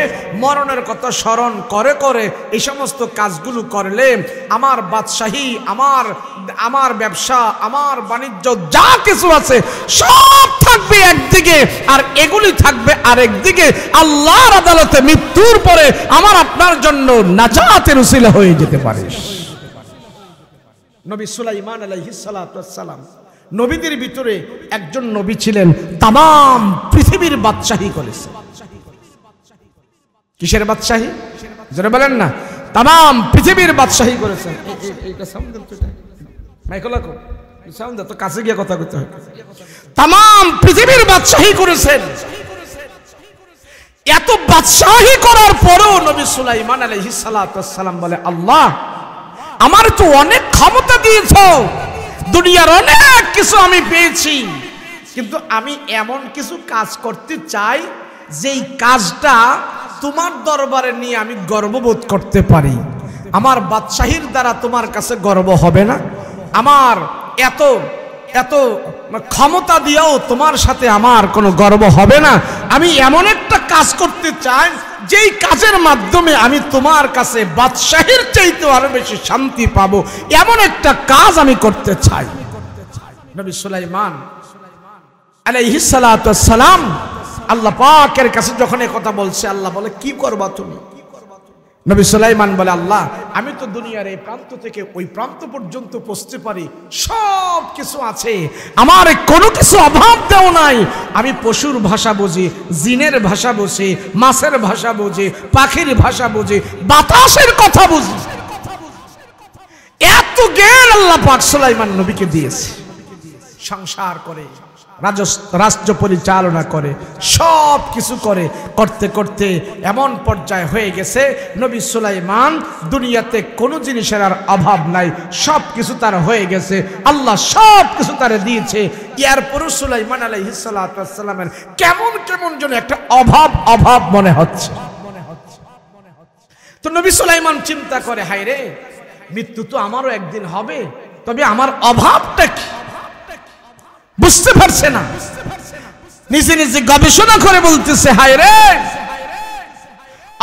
মরণের কথা স্মরণ করে করে এই সমস্ত কাজগুলো করলে আমার বাদশাহী, আমার ব্যবসা, আমার বাণিজ্য যা কিছু আছে সব থাকবে একদিকে, আর এগুলি থাকবে আরেকদিকে। আল্লাহর আদালতে মৃত্যুর পরে আমার আপনার জন্য নাজাতের উসিলা হয়ে যেতে পারে। নবী সুলাইমান আলাইহিস সালাতু ওয়াস সালাম নবীদের ভিতরে একজন নবী ছিলেন, তামাম পৃথিবীর বাদশাহী করেছে। কিসের বাদশাহী? যারা বলেন না তাম পৃথিবীর বাদশাহী করেছেন। এইটা সাউন্ড দেন তো, মাইকলা কো সাউন্ড তো কাছে গিয়ে কথা করতে হয়। তাম পৃথিবীর বাদশাহী করেছেন। এত বাদশাহী করার পরেও নবী সুলাইমান আলাইহিস সালাতু ওয়াস সালাম বলে, আল্লাহ আমার তো অনেক ক্ষমতা দিয়েছো, দুনিয়ার অনেক কিছু আমি পেয়েছি, কিন্তু আমি এমন কিছু কাজ করতে চাই যেই কাজটা তোমার দরবারে নিয়ে আমি গর্ববোধ করতে পারি। আমার বাদশাহীর দ্বারা তোমার কাছে গর্ব হবে না? আমার এত এত ক্ষমতা দিয়েও তোমার সাথে আমার কোনো গর্ব হবে না? আমি এমন একটা কাজ করতে চাই যেই কাজের মাধ্যমে আমি তোমার কাছে বাদশাহীর চাইতে আরো বেশি শান্তি পাবো, এমন একটা কাজ আমি করতে চাই। নবী সুলাইমান আলাইহিস সালাতু ওয়াস সালাম আল্লাহ পাকের কাছে যখন এই কথা বলছে, আল্লাহ বলে কি করবা তুমি? নবী সুলাইমান বলে, আল্লাহ আমি তো দুনিয়ার এই প্রান্ত থেকে ওই প্রান্ত পর্যন্ত পৌঁছতে পারি, সব কিছু আছে, আমার কোনো কিছু অভাব দেও নাই। আমি পশুর ভাষা বুঝি, জিনের ভাষা বুঝি, মাছের ভাষা বুঝি, পাখির ভাষা বুঝি, বাতাসের কথা বুঝি। এত জ্ঞান আল্লাহ পাক সুলাইমান নবীকে দিয়েছে। সংসার করে, রাজ্য পরিচালনা করে, সব কিছু করে, করতে করতে এমন পর্যায়ে হয়ে গেছে নবী সুলাইমান দুনিয়াতে কোনো জিনিসের আর অভাব নাই, সব কিছু তার হয়ে গেছে, আল্লাহ সব কিছু তার দিয়েছে। এরপরও সুলাইমান আলাইহিস সালাতু ওয়াস সালামের কেমন কেমন যেন একটা অভাব অভাব মনে হচ্ছে। তো নবী সুলাইমান চিন্তা করে, হায় রে, মৃত্যু তো আমারও একদিন হবে, তবে আমার অভাবটা কি বুঝতে পারছে না। নিজে নিজে গবেষণা করে বলতেছে, হায় রে,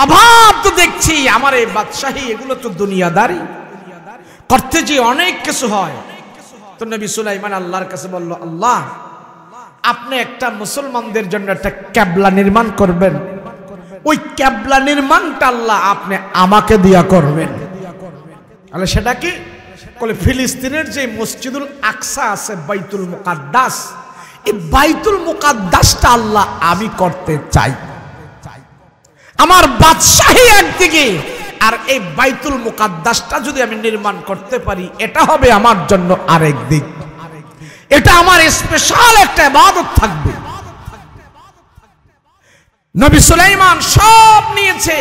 অভাব তো দেখছি, আমার এই বাদশাহী এগুলো তো দুনিয়াদারি, করতে যে অনেক কিছু হয়। তো নবী সুলাইমান আল্লাহর কাছে বলল, আল্লাহ আপনি একটা মুসলমানদের জন্য একটা ক্যাবলা নির্মাণ করবেন, ওই ক্যাবলা নির্মাণটা আল্লাহ আপনি আমাকে দিয়া করবেন। তাহলে সেটা কি? বলে ফিলিস্তিনের যে মসজিদুল আকসা আছে, বাইতুল মুকাদ্দাস, এই বাইতুল মুকাদ্দাসটা আল্লাহ আমি করতে চাই। আমার বাদশাহী একদিকে, আর এই বাইতুল মুকাদ্দাসটা যদি আমি নির্মাণ করতে পারি, এটা হবে আমার জন্য আরেক দিক, এটা আমার স্পেশাল একটা ইবাদত থাকবে। নবী সুলাইমান সব নিয়েছে,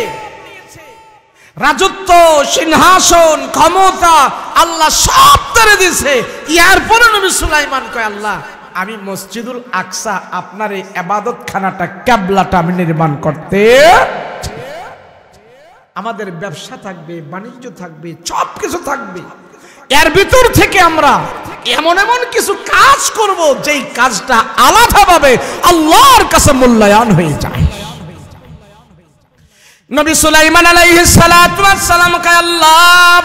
রাজত্ব, সিংহাসন, ক্ষমতা আল্লাহ সব করে দিয়েছে। এরপরে নবী সুলাইমান কয়, আল্লাহ আমি মসজিদুল আকসা, আপনার এই ইবাদত খানাটা, কিবলাটা আমি নির্মাণ করতে, আমাদের ব্যবসা থাকবে, বাণিজ্য থাকবে, সব কিছু থাকবে, এর ভিতর থেকে আমরা এমন এমন কিছু কাজ করব যেই কাজটা আলাদাভাবে আল্লাহর কাছে মূল্যায়ন হয়ে যায়। নবী সুলাইমান আলাইহিস সালাতু ওয়াস সালাম কয়, আল্লাহ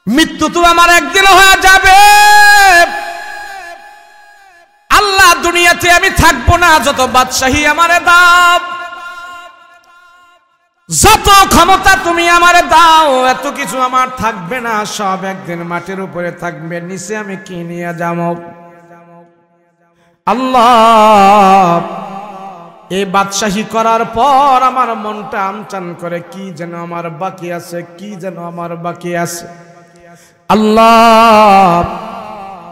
মৃত্যু তো আমার একদিন হয়ে যাবে, আল্লাহ দুনিয়াতে আমি থাকবো না, যত বাদশাহী আমারে দাও, যত ক্ষমতা তুমি আমারে দাও, এত কিছু আমার থাকবে না, সব একদিন মাটির উপরে থাকবে, নিচে আমি কি নিয়ে যাব? আল্লাহ এই বাদশাহী করার পর আমার মনটা আমচান করে, কি যেন আমার বাকি আছে, কি যেন আমার বাকি আছে। আল্লাহ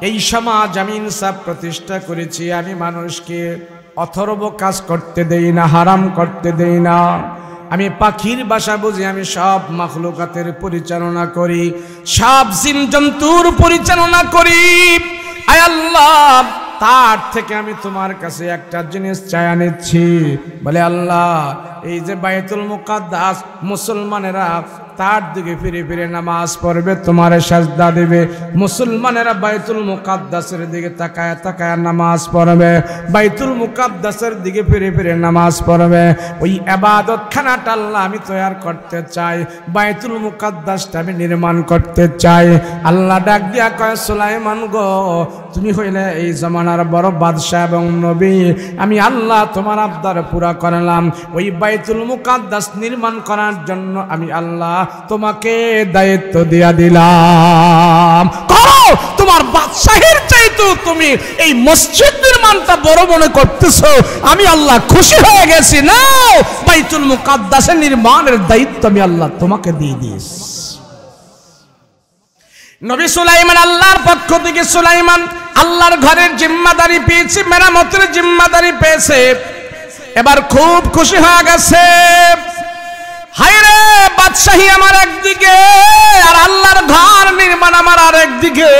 এই সমাজ আমি ইনসাফ প্রতিষ্ঠা করেছি, আমি মানুষকে অথর্ব কাজ করতে দেই না, হারাম করতে দেই না, আমি পাখির বাসা বুঝি, আমি সব মাখলুকাতের পরিচালনা করি, সব জিন জন্তুর পরিচালনা করি। আয় আল্লাহ তার থেকে আমি তোমার কাছে একটা জিনিস চায়া নিচ্ছি। বলে, আল্লাহ এই যে বাইতুল মুকাদ্দাস, মুসলমানেরা তার দিকে ফিরে ফিরে নামাজ পড়বে, তোমার সাজদা দেবে, মুসলমানেরা বাইতুল মুকাদ্দাসের দিকে তাকায় তাকায় নামাজ পড়বে, বাইতুল মুকাদ্দাসের দিকে ফিরে ফিরে নামাজ পড়বে। ওই ইবাদত খানাটা আল্লাহ আমি তৈরি করতে চাই, বাইতুল মুকাদ্দাসটা আমি নির্মাণ করতে চাই। আল্লাহ ডাক দিয়া কয়, সুলাইমান গো, তুমি হইলে এই জমানার বড় বাদশাহ এবং নবী, আমি আল্লাহ তোমার আবদার পুরা করলাম। ওই বাইতুল মুকাদ্দাস নির্মাণ করার জন্য আমি আল্লাহ তোমাকে দায়িত্ব দিয়া দিলাম, করো। তোমার বাদশাহের চাইতেও তুমি এই মসজিদ নির্মাণটা বড় মনে করতেছো, আমি আল্লাহ খুশি হয়ে গেছি। নাও বাইতুল মুকাদ্দাসের নির্মাণের দায়িত্ব আমি আল্লাহ তোমাকে দিয়ে দিয়েছি। নবী সুলাইমান আল্লাহর পক্ষ থেকে সুলাইমান আল্লাহর ঘরের জিম্মাদারি পেয়েছে, মেরামতের জিম্মাদারি পেয়েছে। এবার খুব খুশি হয়ে গেছে। হায়রে বাদশাহী আমার একদিকে আর আল্লাহর ঘর নির্মাণ আমার আরেকদিকে।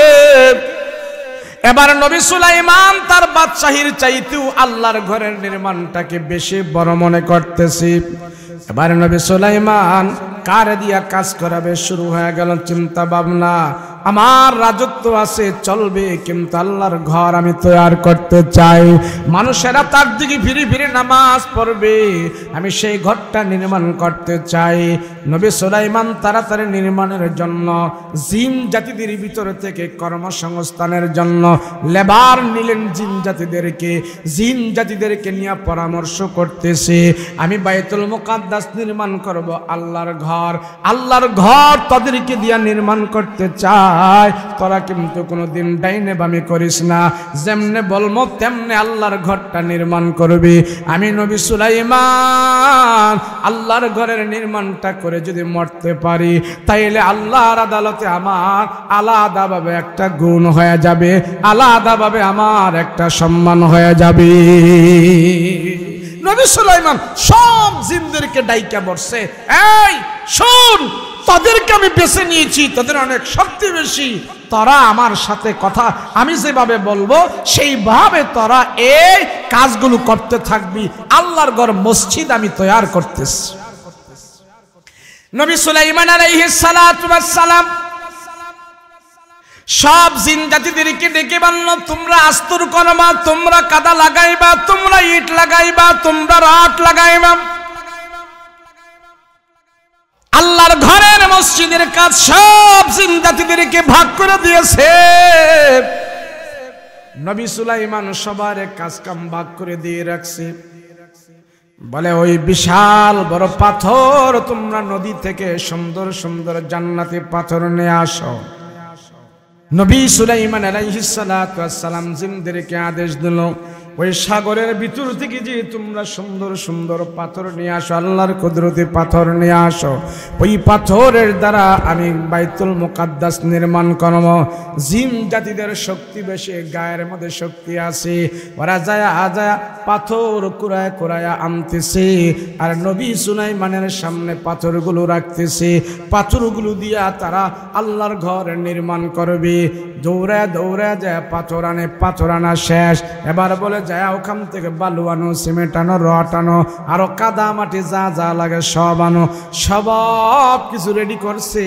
এবার নবী সুলাইমান তার বাদশাহীর চাইতেও আল্লাহর ঘরের নির্মাণটাকে বেশি বড় মনে করতেছি। এবার নবী সুলাইমান কার দিয়া কাজ করাবে শুরু হয়ে গেল চিন্তা ভাবনা। আমার রাজত্ব আছে চলবে, কিন্তু আল্লাহর ঘর আমি তৈরি করতে চাই। মানুষেরা তার দিকে ফিরে ফিরে নামাজ পড়বে, আমি সেই ঘরটা নির্মাণ করতে চাই। নবী সুলাইমান তাড়াতাড়ি নির্মাণের জন্য জিন জাতিদের ভিতর থেকে কর্মসংস্থানের জন্য লেবার নিলেন জিন জাতিদেরকে। জিন জাতিদেরকে নিয়ে পরামর্শ করতেছে, আমি বাইতুল মুকাদ্দাস নির্মাণ করব, আল্লাহর ঘর। আল্লাহর ঘর তাদেরকে দিয়া নির্মাণ করতে চাই। তোরা কিন্তু কোনোদিন ডাইনে বামে করিস না, যেমনে বলবো তেমনে আল্লাহর ঘরটা নির্মাণ করবি। আমি নবী সুলাইমান আল্লাহর ঘরের নির্মাণটা করে যদি মরতে পারি, তাইলে আল্লাহর আদালতে আমার আলাদাভাবে একটা গুণ হয়ে যাবে, আলাদাভাবে আমার একটা সম্মান হয়ে যাবে। নবী সুলাইমান সব জিনদেরকে ডাইকা বসছে, এই শোন, তাদেরকে আমি বেছে নিয়েছি, তাদের অনেক শক্তি বেশি। তোরা আমার সাথে কথা আমি যেভাবে বলবো সেইভাবে তোরা এই কাজগুলো করতে থাকবি। আল্লাহর ঘর মসজিদ আমি তৈরি করতেছি। নবী সুলাইমান আলাইহিস সালাতু ওয়াস সালাম সব জিন জাতিদেরকে ডেকে বলল, তোমরা আস্তুর করবা, তোমরা কাদা লাগাইবা, তোমরা ইট লাগাইবা, তোমরা রাট লাগাইবা। আল্লাহর ঘরের মসজিদের কাজ সব জিন জাতিদেরকে ভাগ করে দিয়েছে। নবী সুলাইমান সবার কাজ কাম ভাগ করে দিয়ে রাখছে। বলে ওই বিশাল বড় পাথর তোমরা নদী থেকে সুন্দর সুন্দর জান্নাতি পাথর নিয়ে আসো। নবী সুলাইমান আলাইহিস সালাতু ওয়াস সালাম জিনদেরকে আদেশ দিল, ওই সাগরের ভিতর থেকে যে তোমরা সুন্দর সুন্দর পাথর নিয়ে আসো, আল্লাহর কুদরতি পাথর নিয়ে আসো। ওই পাথরের দ্বারা আমি বাইতুল মুকাদ্দাস নির্মাণ করব। জিন জাতিদের শক্তি বেশি, গায়ের মধ্যে শক্তি আছে, ওরা যায় পাথর কুড়ায় কুড়ায় আনতেছে, আর নবী সুলাইমানের সামনে পাথরগুলো রাখতেছে। পাথরগুলো দিয়া তারা আল্লাহর ঘর নির্মাণ করবে। দৌড়ে দৌড়ে যায় পাথর আনে, পাথর আনা শেষ। এবার বলে যায় ওখান থেকে বালু আনো, সিমেন্ট আনো, রড আনো, আরো কাদা মাটি যা যা লাগে সব আনো। সব কিছু রেডি করছে।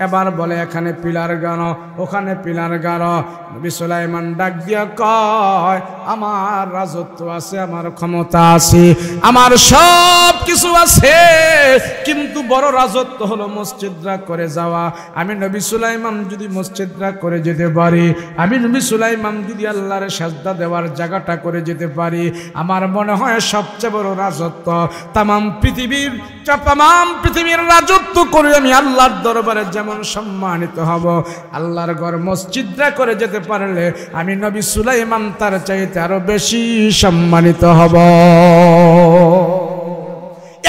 এবার বলে এখানে পিলার গানো, ওখানে পিলার গানো। নবী সুলাইমান ডাক দিয়া কয়, আমার রাজত্ব আছে, আমার ক্ষমতা আছে, আমার সব কিছু আছে, কিন্তু বড় রাজত্ব হলো মসজিদরা করে যাওয়া। আমি নবী সুলাইমান যদি মসজিদরা করে যেতে পারি, আমি নবী সুলাইমান যদি আল্লাহর সাজদা দেওয়ার জায়গাটা করে যেতে পারি, আমার মনে হয় সবচেয়ে বড় রাজত্ব। তাম পৃথিবীর রাজত্ব করে আমি আল্লাহর দরবারে যেমন সম্মানিত হব, আল্লাহর ঘর মসজিদরা করে যেতে পারলে আমি নবী সুলাইমান তার চাইতে আরো বেশি সম্মানিত হব।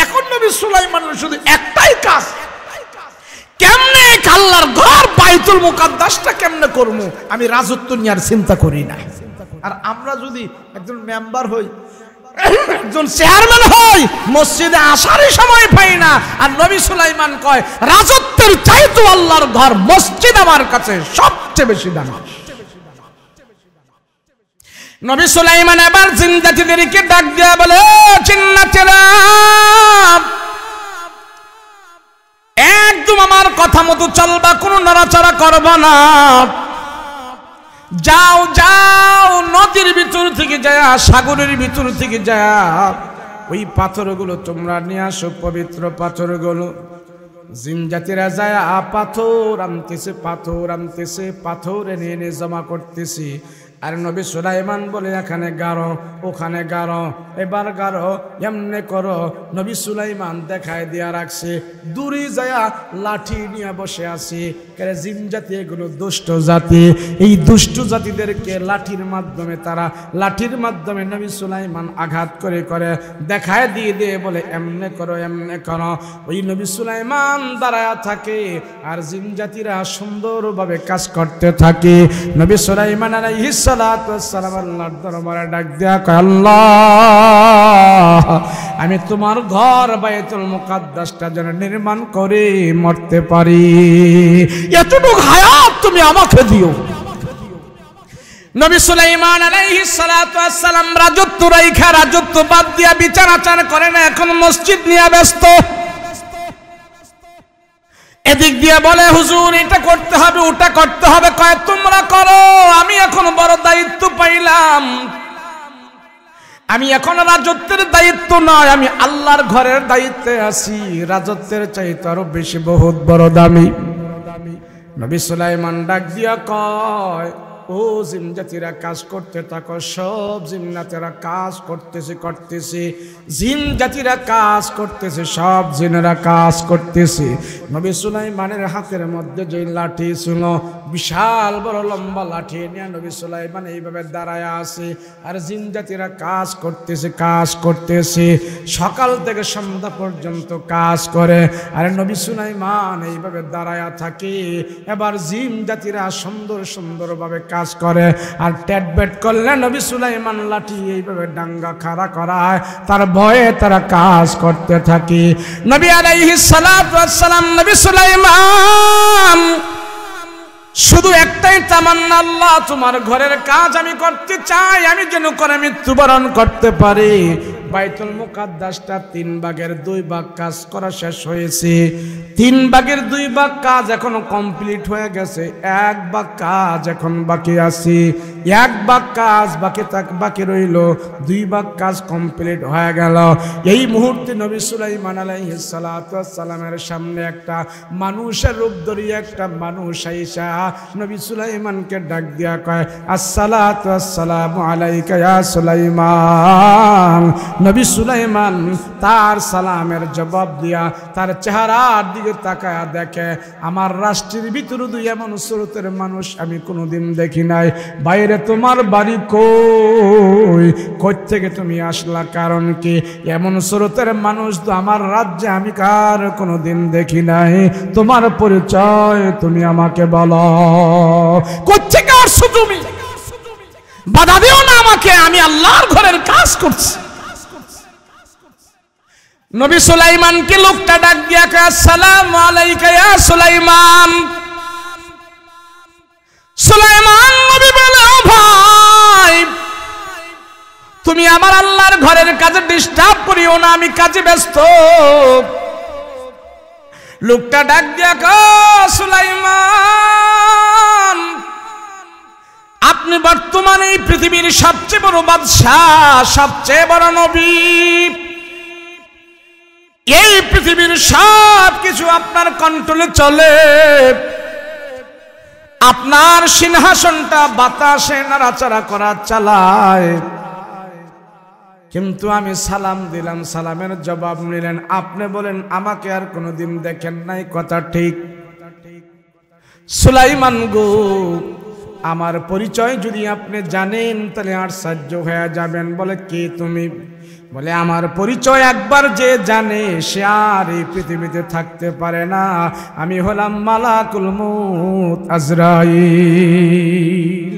এখন নবী সুলাইমানের শুধু একটাই কাজ, কেমনে আল্লাহর ঘর বাইতুল মুকাদ্দাসটা কেমনে করবো, আমি রাজত্ব নিয়ে আর চিন্তা করি না। আর আমরা যদি একজন মেম্বার হই, একজন চেয়ারম্যান হই, মসজিদে আসারই সময় পাই না। আর নবী সুলাইমান কয়, রাজত্বের চাইতে আল্লাহর ঘর মসজিদ আমার কাছে সবচেয়ে বেশি দামি। নবী সুলাইমান এবার জিন জাতিদেরকে ডাক দিয়া বলে, জিন্নাতেরা একদম আমার কথা মতো চলবা, কোনো নড়াচড়া করবা না। যাও যাও, নদীর ভিতর থেকে যায়, সাগরের ভিতর থেকে যায়, ওই পাথরগুলো তোমরা নিয়ে আসো, পবিত্র পাথরগুলো। জিন জাতিরা যায় পাথর আনতেছে, পাথর আনতেছে, পাথর এনে এনে জমা করতেছি। আর নবী সুলাইমান বলে এখানে গারো, ওখানে গারো, এবার গারো, এমনে করো। নবী সুলাইমান দেখায় দিয়া রাখছে, দূরে যায়া লাঠি নিয়ে বসে আছে। জিন জাতি এগুলো দুষ্ট জাতি, এই দুষ্ট জাতিদেরকে লাঠির মাধ্যমে নবী সুলাইমান আঘাত করে করে দেখায় দিয়ে বলে এমনে করো, এমনে করো। ওই নবী সুলাইমান দাঁড়ায়া থাকে আর জিন জাতিরা সুন্দরভাবে কাজ করতে থাকে। নবী সুলাইমান আলাইহিস সালাতু ওয়াস সালাম আল্লাহর দরবারে ডাক দেয়া কয়, আল্লাহ, আমি তোমার ঘর বাইতুল মুকাদ্দাসটা যেন নির্মাণ করে মরতে পারি, এতটুকু হায়াত তুমি আমাকে দিও। নবী সুলাইমান আলাইহিস সালাতু ওয়াস সালাম রাজত্ব রাইখা রাজত্ব বাদ দিয়া বিচার আচার করে না, এখন মসজিদ নিয়ে ব্যস্ত। এদিক দিয়ে বলে, হুজুর এটা করতে হবে, ওটা করতে হবে। কয় তোমরা করো, আমি এখন বড় দায়িত্ব পাইলাম। আমি এখন রাজত্বের দায়িত্ব নয়, আমি আল্লাহর ঘরের দায়িত্বে আছি। রাজত্বের চাইতে আরো বেশি বহুত বড় দামি। নবী সুলাইমান ডাক দিয়া কয়, ও জিন জাতিরা কাজ করতে থাকো। সব জিন্নাতেরা কাজ করতেছে, জিন জাতিরা কাজ করতেছে, সব জিনেরা কাজ করতেছে। নবী সুলাইমানের হাতের মধ্যে যে লাঠি ছিল, বিশাল বড় লম্বা লাঠি নিয়ে নবী সুলাইমান এইভাবে দাঁড়ায় আছে। আর জিন জাতিরা কাজ করতেছে, সকাল থেকে সন্ধ্যা পর্যন্ত কাজ করে। আর নবী সুলাইমান এইভাবে দাঁড়ায় থাকে। এবার জিন জাতিরা সুন্দরভাবে কাজ করে। আর টেট করলে নবী সুলাইমান লাঠি এইভাবে ডাঙ্গা খাড়া করায়, তার ভয়ে তারা কাজ করতে থাকে। নবী আলাইহিস সালাতু ওয়াস সালাম, নবী সুলাইমান শুধু একটাই তামান্না, আল্লাহ তোমার ঘরের কাজ আমি করতে চাই, আমি যেন করে মৃত্যুবরণ করতে পারি। বাইতুল মুকাদ্দাসটা 3 ভাগের 2 ভাগ কাজ করা শেষ হয়েছে। 3 ভাগের 2 ভাগ কাজ এখনো কমপ্লিট হয়ে গেছে, 1 ভাগ কাজ এখন বাকি আছে। 1 ভাগ কাজ বাকি রইল, 2 ভাগ কাজ কমপ্লিট হয়ে গেল। এই মুহূর্তে নবী সুলাইমান আলাইহিস সালাতু ওয়াস সালামের সামনে একটা মানুষের রূপ ধরিয়ে একটা মানুষ আইসা নবী সুলাইমানকে ডাক দিয়া কয়, আসসালাতু ওয়াসসালামু আলাইকা ইয়া সুলাইমান। নবী সুলাইমান তার সালামের জবাব দিয়া তার চেহারার দিকে তাকায়া দেখে, আমার রাষ্ট্রের ভিতরে 2 এমন সুরতের মানুষ আমি কোনোদিন দেখি নাই। বাইরে তোমার বাড়ি কই থেকে তুমি আসলা, কারণ কি? এমন সুরতের মানুষ তো আমার রাজ্যে আমি কার কোনোদিন দেখি নাই। তোমার পরিচয় তুমি আমাকে বলো, কোত্থেকে আসছো তুমি? বাধা দিও না আমাকে, আমি আল্লাহর ঘরের কাজ করছি। নবী সুলাইমানকে লোকটা ডাক দিয়া কয়, আসসালামু আলাইকা ইয়া সুলাইমান। সুলাইমান নবী বলে, ও ভাই, তুমি আমার আল্লাহর ঘরের কাজে ডিস্টার্ব করিও না, আমি কাজে ব্যস্ত। লোকটা ডাক দিয়া কয়, সুলাইমান, আপনি বর্তমানে এই পৃথিবীর সবচেয়ে বড় বাদশাহ, সবচেয়ে বড় নবী। এই পৃথিবীর সব কিছু আপনার কন্ট্রোলে চলে। আপনার সিংহাসনটা বাতাসে নাড়াচাড়া করা চালায়। কিন্তু আমি সালাম দিলাম, সালামের জবাব নিলেন, আপনি বলেন আমাকে আর কোনোদিন দেখেন নাই, কথা ঠিক? সুলাইমান গো, আমার পরিচয় যদি আপনি জানেন তাহলে আশ্চর্য হয়ে যাবেন। বলে, কে তুমি? বলে, আমার পরিচয় একবার যে জানে সে আর এই পৃথিবীতে থাকতে পারে না। আমি হলাম মালাকুল মউত আজরাইল।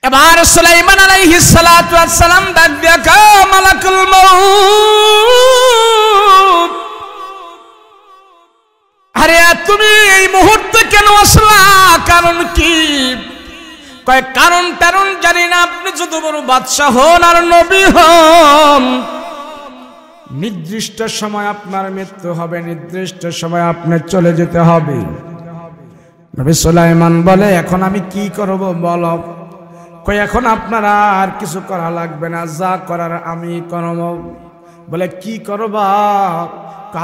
এবার সুলাইমান আলাইহিস সালাতু ওয়াস সালাম ডাক দিয়া কয়, মালাকুল মউত, আরে তুমি এই মুহূর্তে কেন আসলা? কারণ কি? কয়, কারণ জানি না, আপনি যত বড় বাদশাহ হন আর নবী হন, নির্দিষ্ট সময় আপনার মৃত্যু হবে, নির্দিষ্ট সময় আপনি চলে যেতে হবে। নবী সুলাইমান বলে, এখন আমি কি করব বলো? কই, এখন আপনারা আর কিছু করা লাগবে না, যা করার আমি করব। বলে, কি করবা?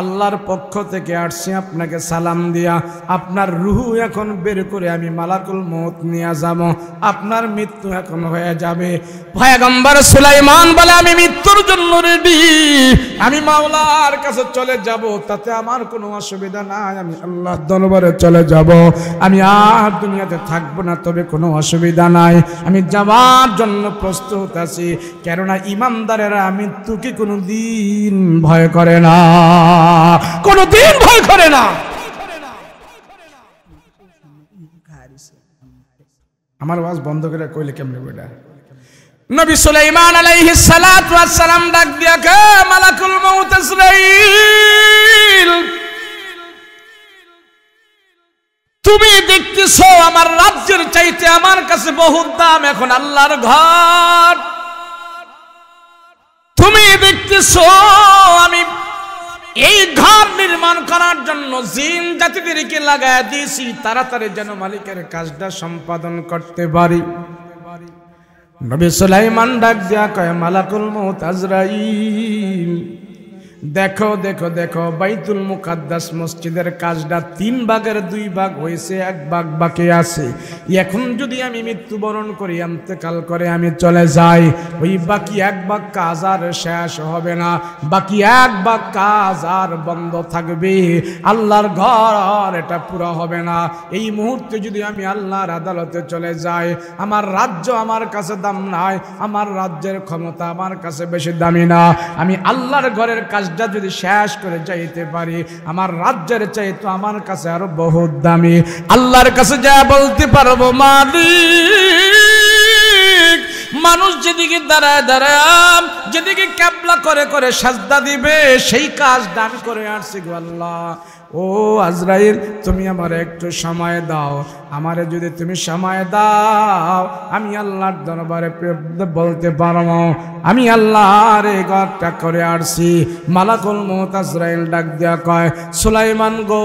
আল্লাহর পক্ষ থেকে আসছি আপনাকে সালাম দিয়া, আপনার রূহ এখন বের করে আমি মালাকুল মউত নিয়ে যাব, আপনার মৃত্যু এখন হয়ে যাবে। পয়গম্বর সুলাইমান বলে আমি মৃত্যুর জন্য রেডি, আমি মাওলার কাছে চলে যাব, তাতে আমার কোনো অসুবিধা নাই, আমি আল্লাহর দরবারে চলে যাব, আমি আর দুনিয়াতে থাকবো না, তবে কোনো অসুবিধা নাই, আমি যাওয়ার জন্য প্রস্তুত আছি। কেননা ইমানদারেরা মৃত্যুকে কোনো দিন ভয় করে না, কোনো দিন ভয় করে না। আমার আওয়াজ বন্ধ করে কইলে কেমনে বইলা? নবী সুলাইমান আলাইহিস সালাতু ওয়াস সালাম ডাক দিয়া কে মালাকুল মউত ইসরাইল, তুমি দেখতেছো আমার রাজ্যের চাইতে আমার কাছে বহুত দাম এখন আল্লাহর ঘর, তুমি দেখতেছো আমি এই ঘর নির্মাণ করার জন্য জিন জাতিদেরকে লাগায় দিয়েছি, তাড়াতাড়ি যেন মালিকের কাজটা সম্পাদন করতে পারি। নবী সুলাইমান ডাক দিয়া কয় মালাকুল মউত আজরাইল, দেখো দেখো দেখো বাইতুল মুকাদ্দাস মসজিদের কাজটা 3 ভাগের 2 ভাগ হয়েছে, 1 ভাগ বাকি আছে। এখন যদি আমি মৃত্যুবরণ করি, ইন্তেকাল করে আমি চলে যাই, ওই বাকি 1 ভাগ কাজ আর শেষ হবে না, বাকি 1 ভাগ কাজ আর বন্ধ থাকবে, আল্লাহর ঘর এটা পুরো হবে না। এই মুহূর্তে যদি আমি আল্লাহর আদালতে চলে যাই, আমার রাজ্য আমার কাছে দাম নাই, আমার রাজ্যের ক্ষমতা আমার কাছে বেশি দামি না, আমি আল্লাহর ঘরের কাজ যদি শেষ করে যাইতে পারি, আমার রাজ্যের চাইতে আমার কাছে আরো বহুত দামি। আল্লাহর কাছে যা বলতে পারবো মালিক, মানুষ যেদিকে দাঁড়ায় দাঁড়ায় যেদিকে ক্যাবলা করে করে সাজদা দিবে, সেই কাজটা আমি করে আসছি গো আল্লাহ। ও আজরাইল, তুমি আমার একটু সময় দাও, আমারে যদি তুমি সময় দাও, আমি আল্লাহর দরবারে বলতে পারবো আমি আল্লাহর এই ঘরটা করে আসছি। মালাকুল মউত আজরাইল ডাক দেয়া কয় সুলাইমান গো,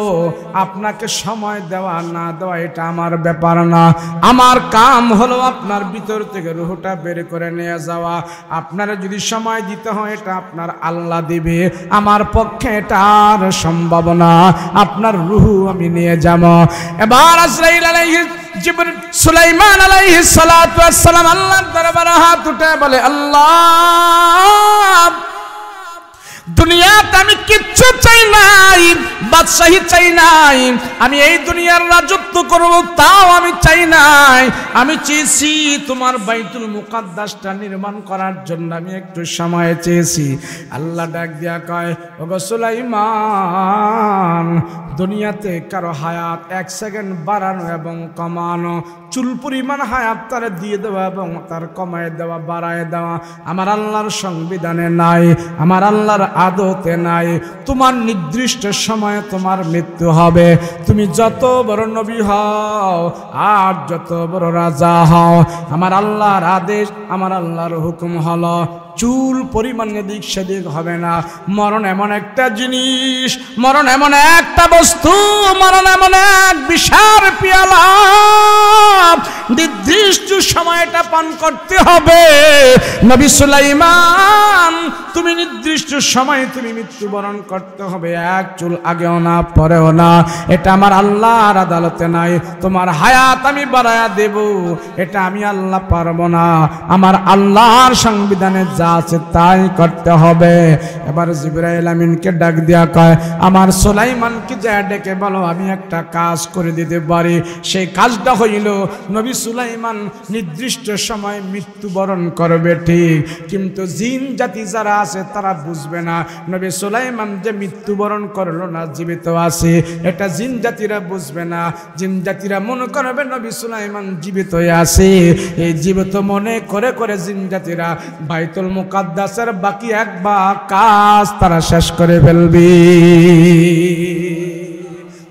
আপনাকে সময় দেওয়া না দেওয়া এটা আমার ব্যাপার না, আমার কাম হলো আপনার ভিতর থেকে রূহটা বের করে নিয়ে যাওয়া। আপনারা যদি সময় দিতে হয় এটা আপনার আল্লাহ দিবে, আমার পক্ষে এটা আর সম্ভব না, আপনার রূহ আমি নিয়ে যাব। এবার আজরাইল আলাইহিস জিবরিল সুলাইমান আলাইহিস সালাতু ওয়াস সালাম আল্লাহর দরবারে হাত উঠে বলে আল্লাহ, দুনিয়াতে আমি কিচ্ছু চাই নাই, বাদশাহী চাই নাই, আমি এই দুনিয়ার রাজত্ব করব তাও আমি চাই নাই, আমি চেয়েছি তোমার বাইতুল মুকাদ্দাসটা নির্মাণ করার জন্য আমি একটু সময় চেয়েছি। আল্লাহ ডাক দিয়া কয় ওগো সুলাইমান, দুনিয়াতে কারো হায়াত 1 সেকেন্ড বাড়ানো এবং কমানো, চুল পরিমাণ হায়াত তার দিয়ে দেওয়া এবং তার কমায় দেওয়া বাড়ায় দেওয়া আমার আল্লাহর সংবিধানে নাই, আমার আল্লাহর আদতে নাই। তোমার নির্দিষ্ট সময়ে তোমার মৃত্যু হবে, তুমি যত বড় নবী হও আর যত বড় রাজা হও, আমার আল্লাহর আদেশ, আমার আল্লাহর হুকুম হলো চুল পরিমাণ এদিক সেদিক হবে না। মরণ এমন একটা জিনিস, মরণ এমন একটা বস্তু, মরণ এমন এক বিশাল পেয়ালা, নির্দিষ্ট সময়টা পান করতে হবে। নবী সুলাইমান, তুমি নির্দিষ্ট সময়ে তুমি মৃত্যুবরণ করতে হবে, 1 চুল আগেও না পরেও না, এটা আমার আল্লাহর আদালতে নাই। তোমার হায়াত আমি বাড়ায়া দেব, এটা আমি আল্লাহ পারবো না, আমার আল্লাহর সংবিধানে যা আছে তাই করতে হবে। এবার জিবরাইল আমিনকে ডাক দিয়া কয় আমার সুলাইমানকে যা ডেকে বলো আমি একটা কাজ করে দিতে পারি। সেই কাজটা হইল নবী সুলাইমান নির্দিষ্ট সময় মৃত্যুবরণ করবে ঠিক, কিন্তু জিন জাতি যারা আছে তারা বুঝবে না নবী সুলাইমান যে মৃত্যুবরণ করলো না, জীবিত আছে, এটা জিন জাতিরা বুঝবে না। জিন জাতিরা মনে করবে নবী সুলাইমান জীবিত আছে, এই জীবিত মনে করে করে জিন জাতিরা বাইতুল মুকাদ্দাসের বাকি 1 ভাগ কাজ তারা শেষ করে ফেলবে।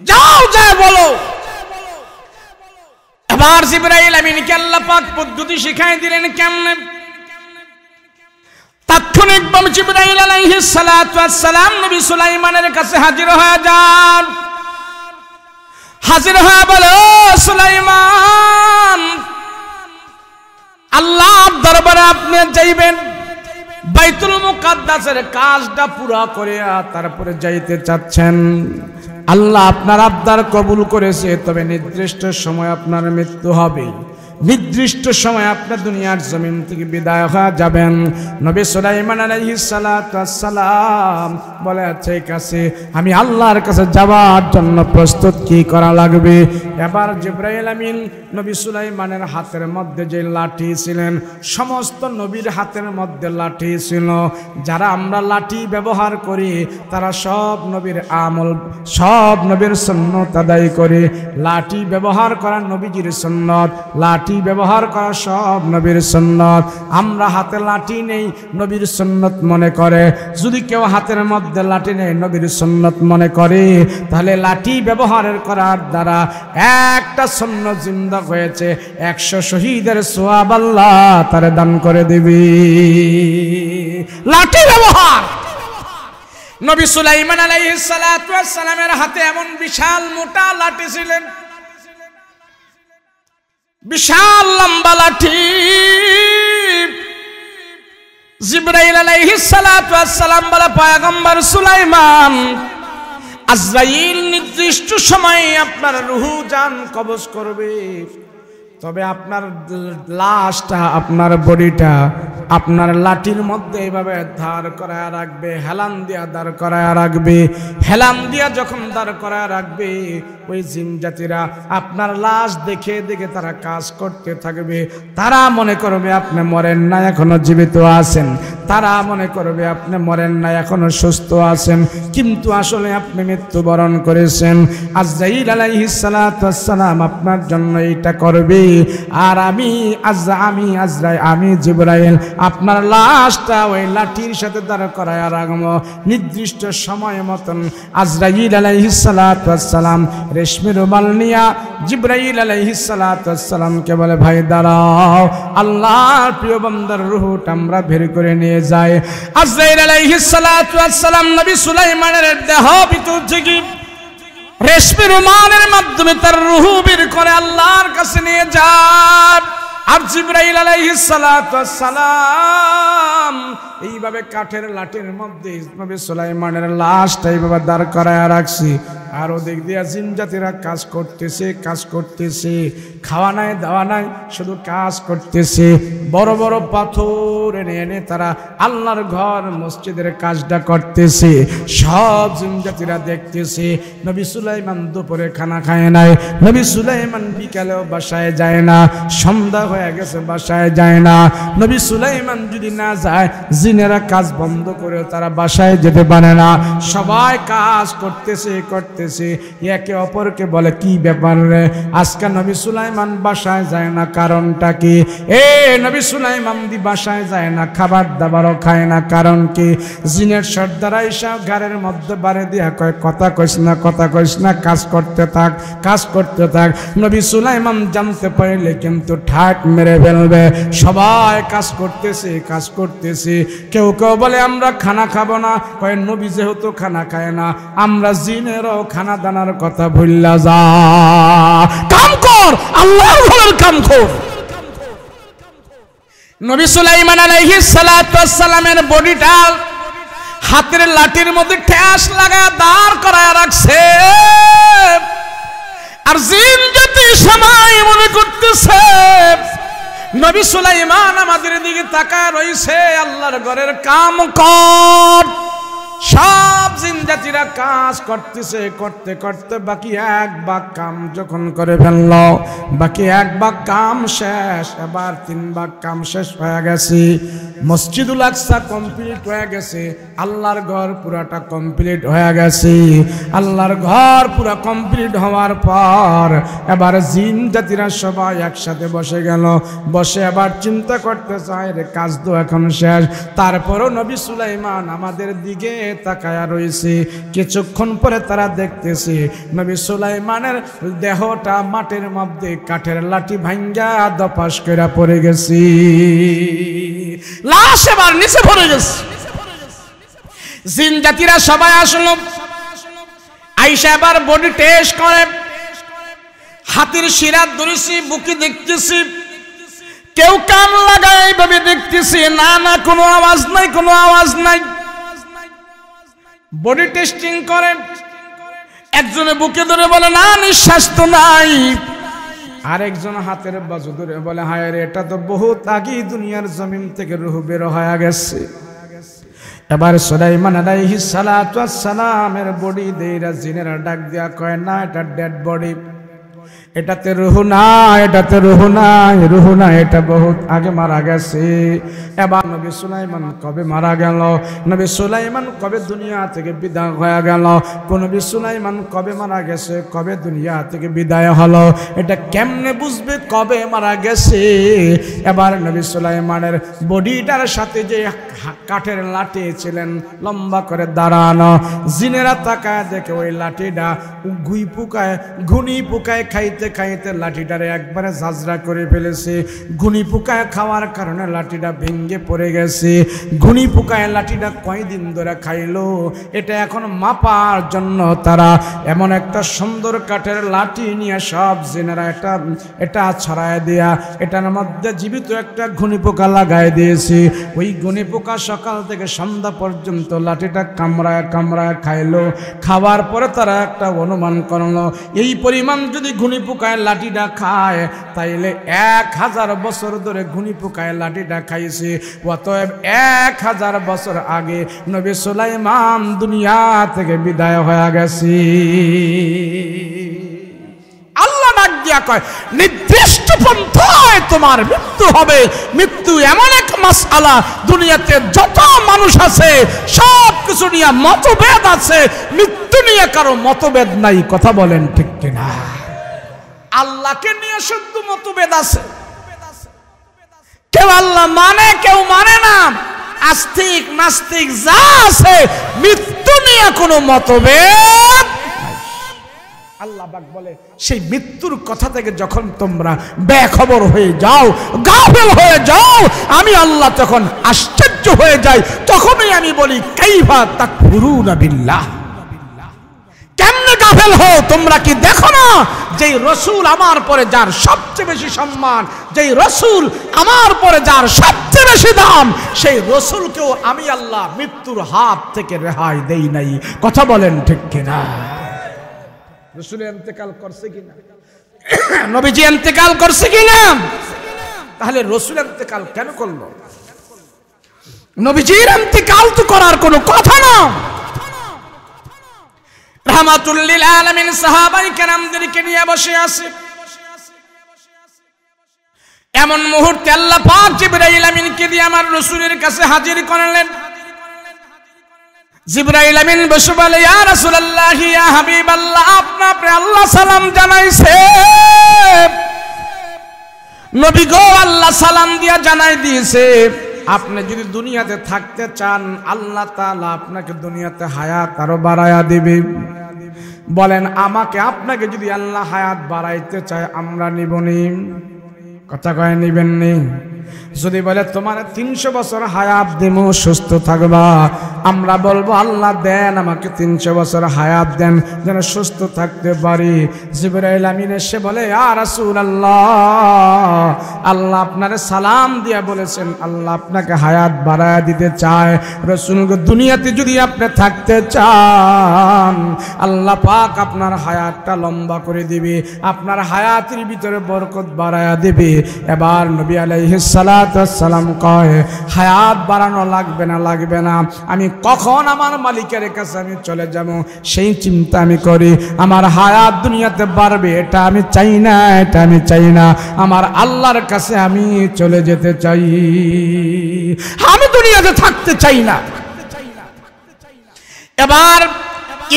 যাও যায় বলো। এবার জিবরাইল আমিনকে আল্লাহ পাক পদ্ধতি শিখাই দিলেন কেমনে। তাৎক্ষণিকভাবে জিবরাইল আলাইহিস সালাতু ওয়াস সালাম নবী সুলাইমানের কাছে হাজির হয়ে যান। হাজির হয়ে বলে ও সুলাইমান, আল্লাহর দরবারে আপনি যাইবেন, বাইতুল মুকাদ্দাসের কাজটা পুরা করে তারপরে যাইতে চাচ্ছেন। আল্লাহ আপনার আবদার কবুল করেছে, তবে নির্দিষ্ট সময় আপনার মৃত্যু হবে, নির্দিষ্ট সময় আপনার দুনিয়ার জমিন থেকে বিদায় হয়ে যাবেন। নবী সুলাইমান আলাইহিস সালাতু ওয়াস সালাম বলে, ঠিক আছে, আমি আল্লাহর কাছে যাওয়ার জন্য প্রস্তুত, কি করা লাগবে? এবার জিবরাইল আমিন নবী সুলাইমানের হাতের মধ্যে যে লাঠি ছিলেন, সমস্ত নবীর হাতের মধ্যে লাঠি ছিল। যারা আমরা লাঠি ব্যবহার করি তারা সব নবীর আমল, সব নবীর সুন্নত আদায় করে। লাঠি ব্যবহার করা নবীজির সুন্নত, লাঠি ব্যবহার করা সব নবীর সুন্নত। আমরা হাতে লাঠি নেই, নবীর সুন্নত মনে করে। যদি কেউ হাতের মধ্যে লাঠি নেই, নবীর সুন্নত মনে করে, তাহলে লাঠি ব্যবহারের করার দ্বারা একটা সুন্নত জিন্দা হয়েছে, 100 শহীদের সওয়াব আল্লাহ তারে দান করে দিবি। লাঠি ব্যবহার। নবী সুলাইমান আলাইহিস সালাতু ওয়াস সালামের হাতে এমন বিশাল মোটা লাঠি ছিলেন, বিশাল লম্বা লাঠি। জিবরাইল আলাইহিস সালাতু ওয়াস সালাম বলে, পয়গম্বর সুলাইমান, আজরাইল নির্দিষ্ট সময়ে আপনার রূহ জান কবজ করবে, তবে আপনার লাশটা, আপনার বডিটা আপনার লাঠির মধ্যে এইভাবে দাঁড় করায় রাখবে, হেলান দিয়া দাঁড় করায় রাখবে। হেলান দিয়া যখন দাঁড় করায় রাখবে, ওই জিন জাতিরা আপনার লাশ দেখে দেখে তারা কাজ করতে থাকবে। তারা মনে করবে আপনি মরেন না, এখনো জীবিত আছেন। তারা মনে করবে আপনি মরেন না, এখনো সুস্থ আছেন, কিন্তু আসলে আপনি মৃত্যুবরণ করেছেন। আজরাইল আলাইহিস সালাতু ওয়াস সালাম আপনার জন্য এটা করবে, আর আমি জিবরাইল আপনার লাশটা ওই লাঠির সাথে দাঁড় করায় রাখবো। নির্দিষ্ট সময় মতন আজরাইল আলাইহিস সালাতু ওয়াস সালাম রেশমি রুমাল নিয়া জিবরাইল আলাইহিস সালাতু ওয়াস সালামকে বলে, ভাই দাঁড়াও, আল্লাহর প্রিয় বান্দার রূহটা আমরা বের করে নিয়ে যাই। আজরাইল আলাইহিস সালাতু ওয়াস সালাম নবী সুলাইমানের দেহ ভিতর থেকে রেশমি রুমালের মাধ্যমে তার রূহ বের করে আল্লাহর কাছে নিয়ে যায়। আর জিবরাইল আলাইহিস সালাতু ওয়াস সালাম এইভাবে কাঠের লাঠির মধ্যে নবী সুলাইমানের লাশটা এইভাবে দাঁড় করায় রাখছি। আর ওদিক দিয়া জিন জাতিরা কাজ করতেছে, খাওয়া নাই দাওয়া নাই, শুধু কাজ করতেছে। বড় বড় পাথর এনে এনে তারা আল্লাহর ঘর মসজিদের কাজটা করতেছে। সব জিন জাতিরা দেখতেছে। নবী সুলাইমান দুপুরে খানা খায় নাই, নবী সুলাইমান বিকালেও বাসায় যায় না, সন্ধ্যা হয়ে গেছে বাসায় যায় না। নবী সুলাইমান যদি না যায়, জিনেরা কাজ বন্ধ করে তারা বাসায় যেতে পারে না। সবাই কাজ করতেছে, একে অপরকে বলে, কি ব্যাপার রে, আজকে নবী সুলাইমান বাসায় যায় না, কারণটা কি? নবী সুলাইমান বাসায় যায় না, খাবার দাবারও খায় না, কারণ কি? জিনের সর্দারা এসব ঘরের মধ্যে বাড়ি দিয়া কয়, কথা কইস না, কাজ করতে থাক। নবী সুলাইমান জানতে পারলে কিন্তু ঠাট মেরে ফেলবে। সবাই কাজ করতেছে। কেউ বলে আমরা খানা খাবো না, কয় নবী যেহেতু খানা খায় না, আমরা জিনেরও খানা দানার কথা ভুল্লা যা, কাম কর, আল্লাহর ঘরের কাম কর। নবী সুলাইমান আলাইহিস সালাতু ওয়াস সালামের বডিটা হাতের লাঠির মধ্যে ঠ্যাস লাগায় দাঁড় করায় রাখছে। আর জিন জাতি সবাই মনে করতেছে নবী সুলাইমান আমাদের দিকে তাকায় রইছে, আল্লাহর ঘরের কাম কর। সব জিন জাতিরা কাজ করতেছে, করতে বাকি এক ভাগ কাম যখন করে ফেলল, বাকি এক ভাগ কাম শেষ। এবার 3 ভাগ কাম শেষ হয়ে গেছে। মসজিদুল আকসা কমপ্লিট হয়ে গেছে, আল্লাহর ঘর পুরাটা কমপ্লিট হয়ে গেছে। আল্লাহর ঘর পুরা কমপ্লিট হওয়ার পর এবার জিন জাতিরা সবাই একসাথে বসে গেল। বসে এবার চিন্তা করতে চায়, রে কাজ তো এখন শেষ, তারপরও নবী সুলাইমান আমাদের দিকে তাকায়া রয়েছে। কিছুক্ষণ পরে তারা দেখতেছে নবী সুলাইমানের দেহটা মাটির মধ্যে কাঠের লাঠি ভাঙ্গা দপাস করে পড়ে গেছে, লাশ এবার নিচে পড়ে গেছে। জিন জাতিরা সবাই আসলো, আইসা এবার বডি টেস্ট করে, হাতের শিরা ধরেছি, বুকে দেখতেছি কেউ কান লাগায় এইভাবে দেখতেছে, না না কোনো আওয়াজ নাই, কোনো আওয়াজ নাই। বডি টেস্টিং করে, একজনে বুকে ধরে বলে না নিঃশ্বাস তো নাই, আরেকজন হাতের বাজু ধরে বলে হায় রে, এটা তো বহুত আগেই দুনিয়ার জমিন থেকে রূহ বের হয়ে গেছে। এবার সুলাইমান আলাইহিস সালাতু ওয়াস সালামের বডি দেইরা জিনেরা ডাক দিয়া কয় না এটা ডেড বডি, এটাতে রূহ না, এটাতে রূহ নাই, রূহ না, এটা বহুত আগে মারা গেছে। এবার নবী সুলাইমান কবে মারা গেল, নবী সুলাইমান কবে দুনিয়া থেকে বিদায় হয়ে গেল, কোন নবী সুলাইমান কবে মারা গেছে, কবে দুনিয়া থেকে বিদায় হলো, এটা কেমনে বুঝবে কবে মারা গেছে? এবার নবী সুলাইমানের বডিটার সাথে যে কাঠের লাঠি ছিলেন লম্বা করে দাঁড়ানো, জিনেরা তাকায় দেখে ওই লাঠিটা ঘুনি পোকায় খাইতে খাইতে লাঠিটারে একবারে ঝাঁঝরা করে ফেলেছে। ঘুনি পোকায় খাওয়ার কারণে লাঠিটা ভেঙে পড়ে গেছে। ঘুনি পোকায় লাঠিটা কয়দিন ধরে খাইলো, এটা এখন মাপার জন্য তারা এমন একটা সুন্দর কাঠের লাঠি নিয়ে সব জিনেরা এটা ছড়ায় দেয়া এটার মধ্যে জীবিত একটা ঘুনি পোকা লাগায় দিয়েছে। ওই ঘুনি পোকা সকাল থেকে সন্ধ্যা পর্যন্ত লাঠিটা কামড়ায় কামড়ায় খাইলো। খাওয়ার পরে তারা একটা অনুমান করলো, এই পরিমাণ যদি ঘুনি পোকায় লাঠিটা খায় তাইলে 1000 বছর ধরে ঘুনি পোকায় লাঠিটা খাইছে। অতএব 1000 বছর আগে নবী সুলাইমান দুনিয়া থেকে বিদায় হয়ে গেছে। আল্লাহ ডাক দিয়া কয় নির্দিষ্ট পন্থায় তোমার মৃত্যু হবে। মৃত্যু এমন এক মাসআলা, দুনিয়াতে যত মানুষ আছে সব কিছু নিয়ে মতভেদ আছে, মৃত্যু নিয়ে কারো মতভেদ নাই। কথা বলেন ঠিক কিনা? আল্লাহকে নিয়ে শুদ্ধ মতভেদ আছে, কেউ আল্লাহ মানে কেউ মানে না, আস্তিক নাস্তিক যা আছে, মৃত্যু নিয়ে কোনো মতভেদ। আল্লাহ পাক বলে সেই মৃত্যুর কথা থেকে যখন তোমরা বেখবর হয়ে যাও, গাফেল হয়ে যাও, আমি আল্লাহ তখন আশ্চর্য হয়ে যাই। তখনই আমি বলি কাইফা তাকফুরুনা বিল্লাহ, কেমনে গাফেল হও তোমরা? কি দেখো না যেই রসুল আমার পরে যার সবচেয়ে বেশি সম্মান, যেই রসুল আমার পরে যার সবচেয়ে বেশি দাম, সেই রসুলকেও আমি আল্লাহ মৃত্যুর হাত থেকে রেহাই দেই নাই। কথা বলেন ঠিক কিনা? রসুল ইন্তেকাল করছে কিনা? নবীজি ইন্তেকাল করছে কিনা? তাহলে রসুল ইন্তেকাল কেন করলো? নবীজির ইন্তেকাল তো করার কোনো কথা না। রাহমাতুল লিল আলামিন সাহাবায়ে কেরামদেরকে নিয়ে বসে আছে, এমন মুহূর্তে আল্লাহ পাক জিবরাইল আমিনকে দিয়ে আমার রাসূলের কাছে হাজির করলেন। জিবরাইল আমিন বসে বলে ইয়া রাসূলুল্লাহ, ইয়া হাবিবাল্লাহ, আপনাকে আল্লাহ সালাম জানাইছে। নবী গো, আল্লাহ সালাম দিয়া জানাই দিয়েছে আপনি যদি দুনিয়াতে থাকতে চান আল্লাহ তাআলা আপনাকে দুনিয়াতে হায়াত আরো বাড়ায়া দিবে। বলেন আমাকে আপনাকে যদি আল্লাহ হায়াত বাড়াইতে চায় আমরা নিবনি? কথা কয় নিবেন নি? যদি বলে তোমার 300 বছর হায়াত দেবো, সুস্থ থাকবা, আমরা বলবো আল্লাহ দেন আমাকে 300 বছর হায়াত দেন যেন সুস্থ থাকতে পারি। জিবরাইল আমিন এসে বলে ইয়া রাসূলুল্লাহ, আল্লাহ আপনারে সালাম দিয়া বলেছেন আল্লাহ আপনাকে হায়াত বাড়ায়া দিতে চায়। রাসূলকে দুনিয়াতে যদি আপনি থাকতে চান আল্লাহ পাক আপনার হায়াতটা লম্বা করে দিবে, আপনার হায়াতের ভিতরে বরকত বাড়ায়া দিবে। এবার নবী আলাইহিস সালাতু ওয়াস সালাম কয় হায়াত বাড়ানো লাগবে না, লাগবে না, আমি কখন আমার মালিকের কাছে আমি চলে যাব সেই চিন্তা আমি করি। আমার হায়াত দুনিয়াতে বাড়বে এটা আমি চাই না, এটা আমি চাই না, আমার আল্লাহর কাছে আমি চলে যেতে চাই, আমি দুনিয়াতে থাকতে চাই না। এবার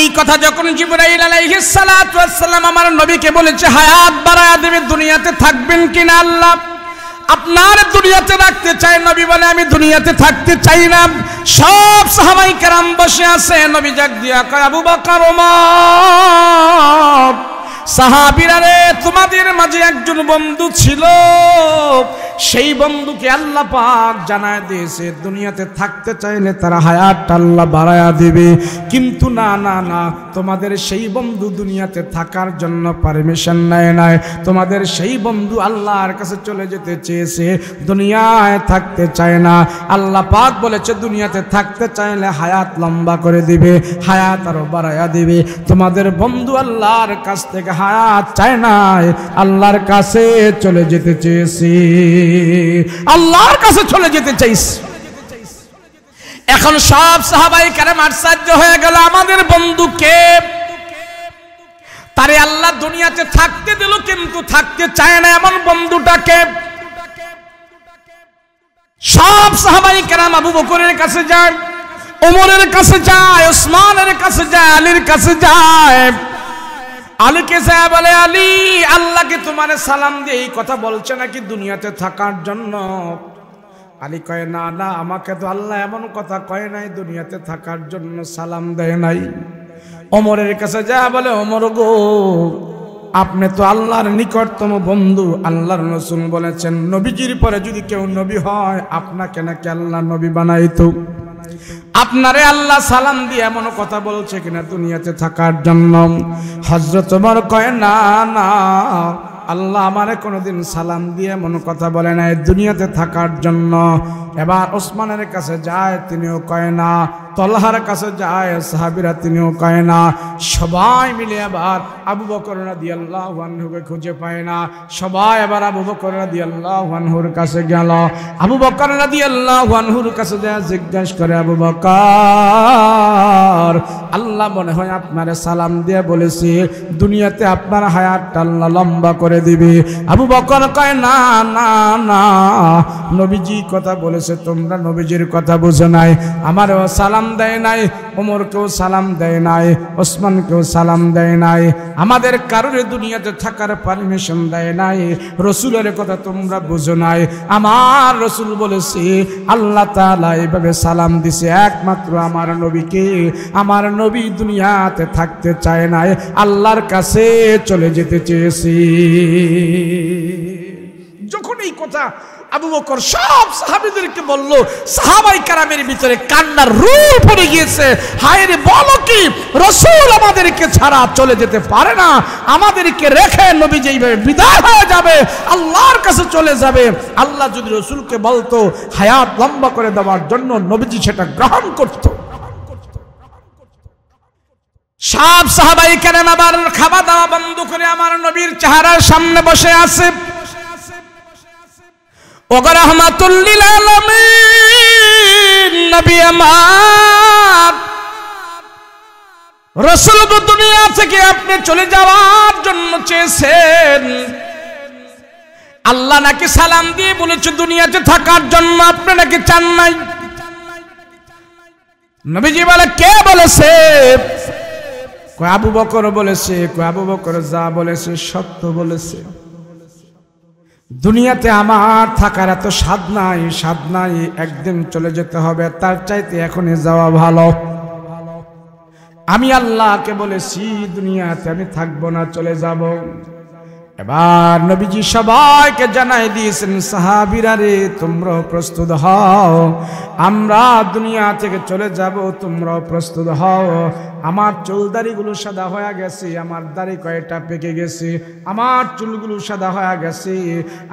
এই কথা যখন জিবরাইল আলাইহিস সালাতু ওয়াস সালাম আমার নবীকে বলেছে হায়াত বাড়ায়া দেবে, দুনিয়াতে থাকবেন কিনা আল্লাহ আপনার দুনিয়াতে রাখতে চাই, নবী বলে আমি দুনিয়াতে থাকতে চাই না। সব সাহাবায়ে কেরাম বসে আছে, নবী ডাক দিয়া কয় আবু বকর, ওমর, সাহাবীরা রে, তোমাদের মাঝে একজন বন্ধু ছিল সেই বন্ধুকে আল্লাহ পাক জানায় দিয়েছে দুনিয়াতে থাকতে চাইলে তারা হায়াতটা আল্লাহ বাড়ায়া দিবে। কিন্তু না না না, তোমাদের সেই বন্ধু দুনিয়াতে থাকার জন্য পারমিশন নেয় নাই। তোমাদের সেই বন্ধু আল্লাহর কাছে চলে যেতে চেয়েছে, দুনিয়ায় থাকতে চায় না। আল্লাহ পাক বলেছে দুনিয়াতে থাকতে চাইলে হায়াত লম্বা করে দিবে, হায়াত আরো বাড়ায়া দিবে। তোমাদের বন্ধু আল্লাহর কাছ থেকে হায়াত চায় নাই, আল্লাহর কাছে চলে যেতে চেয়েছি, আল্লাহর কাছে চলে যেতে চাইছি। এখন সব সাহাবায়ে কেরাম আশ্চর্য হয়ে গেল, আমাদের বন্ধুকে তারে আল্লাহ দুনিয়াতে থাকতে দিল কিন্তু থাকতে চায় না এমন বন্ধুটাকে। সব সাহাবায়ে কেরাম আবু বকরের কাছে যায়, ওমরের কাছে যায়, ওসমানের কাছে যায়, আলীর কাছে যায়। আলীকে যায় বলে, আলী আল্লাহকে তোমার সালাম দিয়ে এই কথা বলছে নাকি দুনিয়াতে থাকার জন্য? আলী কয়, না না, আমাকে তো আল্লাহ এমন কথা কয় নাই, দুনিয়াতে থাকার জন্য সালাম দেয় নাই। ওমরের কাছে যায় বলে, ওমর গো, আপনি তো আল্লাহর নিকটতম বন্ধু, আল্লাহর রাসূল বলেছেন নবীজির পরে যদি কেউ নবী হয় আপনাকে নাকি আল্লাহ নবী বানাইতো, আপনারে আল্লাহ সালাম দিয়ে এমন কথা বলছে কিনা দুনিয়াতে থাকার জন্য? হযরত ওমর কয়, না না, আল্লাহ আমারে কোনোদিন সালাম দিয়ে এমন কথা বলে নাই দুনিয়াতে থাকার জন্য। এবার ওসমানের কাছে যায়, তিনিও কয় না। তলহার কাছে যায়, সাহাবীরা, তিনিও কয় না। সবাই মিলে আবার আবু বকর রাদিয়াল্লাহু আনহুকে খুঁজে পায় না। সবাই আবার আবু বকর রাদিয়াল্লাহু আনহুর কাছে গেল। আবু বকর রাদিয়াল্লাহু আনহুর কাছে যায়, জিজ্ঞাসা করে, আবু বকর, আল্লাহ মনে হয় আপনারে সালাম দিয়ে বলেছে দুনিয়াতে আপনার হায়াতটা আল্লাহ লম্বা করে দিবে। আবু বকর কয়, না না না, নবীজি কথা বলেছে, তোমরা নবীজির কথা বুঝো নাই। আমারও সালাম দেয় নাই, ওমরকেও সালাম দেয় নাই, ওসমানকেও সালাম দেয় নাই, আমাদের কারোর দুনিয়াতে থাকার পারমিশন দেয় নাই। রসুলের কথা তোমরা বুঝো নাই। আমার রসুল বলেছে আল্লাহ তাআলা এভাবে সালাম দিছে একমাত্র আমার নবীকে। আমার নবী দুনিয়াতে থাকতে চায় নাই, আল্লাহর কাছে চলে যেতে চেয়েছি। যখন এই কথা আবু বকর সব সাহাবীদেরকে বলল, সাহাবায়ে কেরামের ভিতরে কান্নার রূপ পড়ে গিয়েছে। হায় রে, বলো কি, রাসূল আমাদেরকে ছাড়া চলে যেতে পারে না, আমাদেরকে রেখে নবী যেইভাবে বিদায় হয়ে যাবে, আল্লাহর কাছে চলে যাবে। আল্লাহ যদি রাসূলকে বলতো হায়াত লম্বা করে দেওয়ার জন্য, নবীজি সেটা গ্রহণ করত। সব সাহাবায়ে কেরাম আবার খাওয়া দাওয়া বন্ধ করে আমার নবীর চেহারার সামনে বসে আছে। ওগো রাহমাতুল লিল আলামিন নবী আমার, রাসূল গো দুনিয়া থেকে আপনি চলে যাওয়ার জন্য চেয়েছেন, আল্লাহ নাকি সালাম দিয়ে বলেছে দুনিয়াতে থাকার জন্য, আপনি নাকি চান নাই। নবীজি বলে, কে বলেছে? কয় আবু বকর বলেছে। কয় আবু বকর যা বলেছে সত্য বলেছে। দুনিয়াতে আমার থাকার এত স্বাদ নাই, স্বাদ নাই, একদিন চলে যেতে হবে, তার চাইতে এখনই যাওয়া ভালো। আমি আল্লাহকে বলেছি দুনিয়াতে আমি থাকবো না, চলে যাব। এবার নবীজি সবাইকে জানাই দিয়েছেন, সাহাবীরা রে, তোমরাও প্রস্তুত হও, আমরা দুনিয়া থেকে চলে যাব, তোমরাও প্রস্তুত হও। আমার চুলদাড়িগুলো সাদা হয়ে গেছে, আমার দাড়ি কয়টা পেকে গেছে, আমার চুলগুলো সাদা হয়ে গেছে।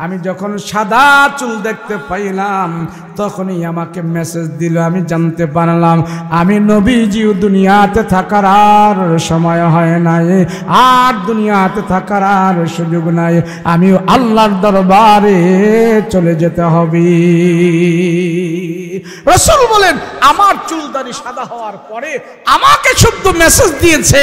আমি যখন সাদা চুল দেখতে পাইলাম তখনই আমাকে মেসেজ দিল, আমি জানতে পারলাম আমি নবীজিও দুনিয়াতে থাকার আর সময় হয় নাই, আর দুনিয়াতে থাকার আর সুযোগ নাই, আমিও আল্লাহর দরবারে চলে যেতে হবে। রাসূল বলেন, আমার চুলদাড়ি সাদা হওয়ার পরে আমাকে শুদ্ধ মেসেজ দিয়েছে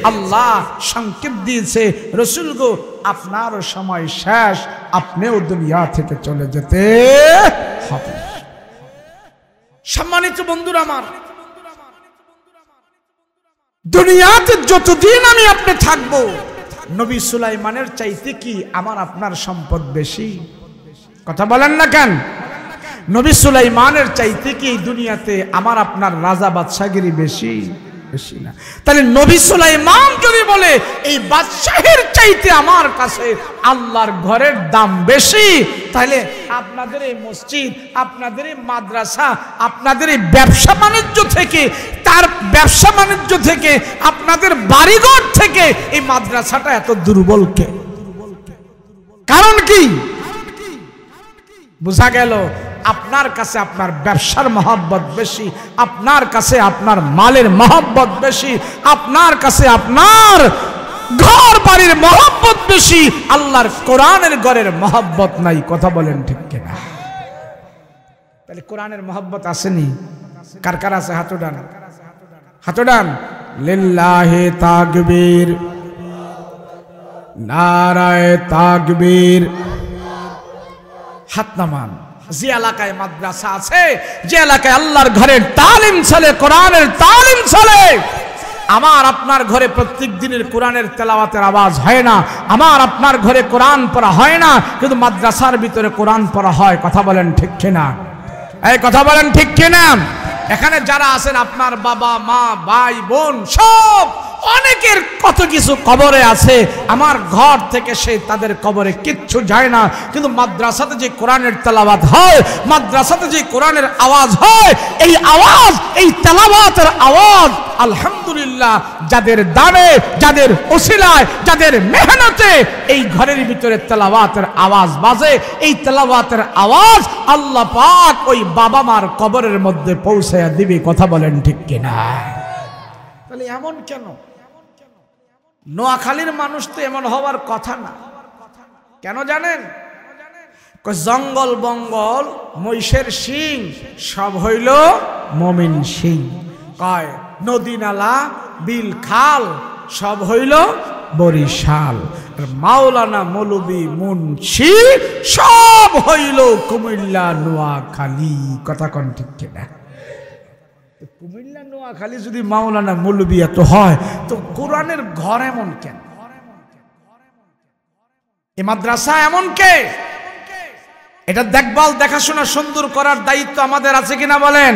আল্লাহ, সংকেত দিয়েছে, রাসূল গো আপনার সময় শেষ, আপনিও দুনিয়া থেকে চলে যেতে হবে। সম্মানিত বন্ধুরা আমার, দুনিয়াতে যতদিন আমি আপনি থাকবো, নবী সুলাইমানের চাইতে কি আমার আপনার সম্পদ বেশি? কথা বলেন না কেন? নবী সুলাইমানের চাইতে কি এই দুনিয়াতে আমার আপনার রাজা বাদশাগিরি বেশি? বেশি না। তাহলে নবী সুলাইমান যদি বলে এই বাদশাহের চাইতে আমার কাছে আল্লাহর ঘরের দাম বেশি, তাহলে আপনাদের এই মসজিদ, আপনাদের এই মাদ্রাসা, আপনাদের এই ব্যবসা বাণিজ্য থেকে, তার ব্যবসা বাণিজ্য থেকে, আপনাদের বাড়িঘর থেকে এই মাদ্রাসাটা এত দুর্বল কে? কারণ কি? বোঝা গেল আপনার কাছে আপনার ব্যবসার মহব্বত বেশি, আপনার কাছে আপনার মালের মহব্বত বেশি, আপনার কাছে আপনার ঘর বাড়ির মহব্বত বেশি, আল্লাহর কোরআনের ঘরের মহব্বত নাই। কথা বলেন ঠিক কিনা? তাহলে কোরআনের মহব্বত আসেনি? কার কার আছে? হাত উঠান, হাত উঠান। লিল্লাহি তাকবীর, নারায়ে তাকবীর। হাত নামান। যে এলাকায় মাদ্রাসা আছে, যে এলাকায় আল্লাহর ঘরের তালিম চলে, কোরআনের তালিম চলে, আমার আপনার ঘরে প্রত্যেক দিনের কোরআনের তেলাওয়াতের আওয়াজ হয় না, আমার আপনার ঘরে কোরআন পড়া হয় না, কিন্তু মাদ্রাসার ভিতরে কোরআন পড়া হয়। কথা বলেন ঠিক কিনা? এই কথা বলেন ঠিক কিনা? এখানে যারা আছেন আপনার বাবা মা ভাই বোন সব, অনেকের কত কিছু কবরে আছে, আমার ঘর থেকে সে তাদের কবরে কিচ্ছু যায় না, কিন্তু মাদ্রাসাতে যে কোরআনের তেলাওয়াত হয়, মাদ্রাসাতে যে কোরআনের আওয়াজ হয়, এই আওয়াজ, এই তেলাওয়াতের আওয়াজ আলহামদুলিল্লাহ যাদের দানে, যাদের ওসিলায়, যাদের মেহনতে এই ঘরের ভিতরে তেলাওয়াতের আওয়াজ বাজে, এই তেলাওয়াতের আওয়াজ আল্লাহ পাক ওই বাবা মার কবরের মধ্যে পৌঁছায়া দিবে। কথা বলেন ঠিক কিনা? তাহলে এমন কেন? নোয়াখালীর মানুষ তো এমন হওয়ার কথা না। কেন জানেন? জঙ্গল বঙ্গল মহিষের সিং সব হইল মমিন সিং। কয় নদী নালা বিল খাল সব হইল বরিশাল। মাওলানা মৌলবী মুন্সি সব হইল কুমিল্লা নোয়াখালী। কথা কোন ঠিক কিনা? কুমিল্লা নোয়াখালী যদি মাওলানা মৌলবী এত হয়, তো কোরআনের ঘর এমন কেন? এই মাদ্রাসা এমন কে? এটা দেখভাল, দেখাশোনা, সুন্দর করার দায়িত্ব আমাদের আছে কিনা বলেন?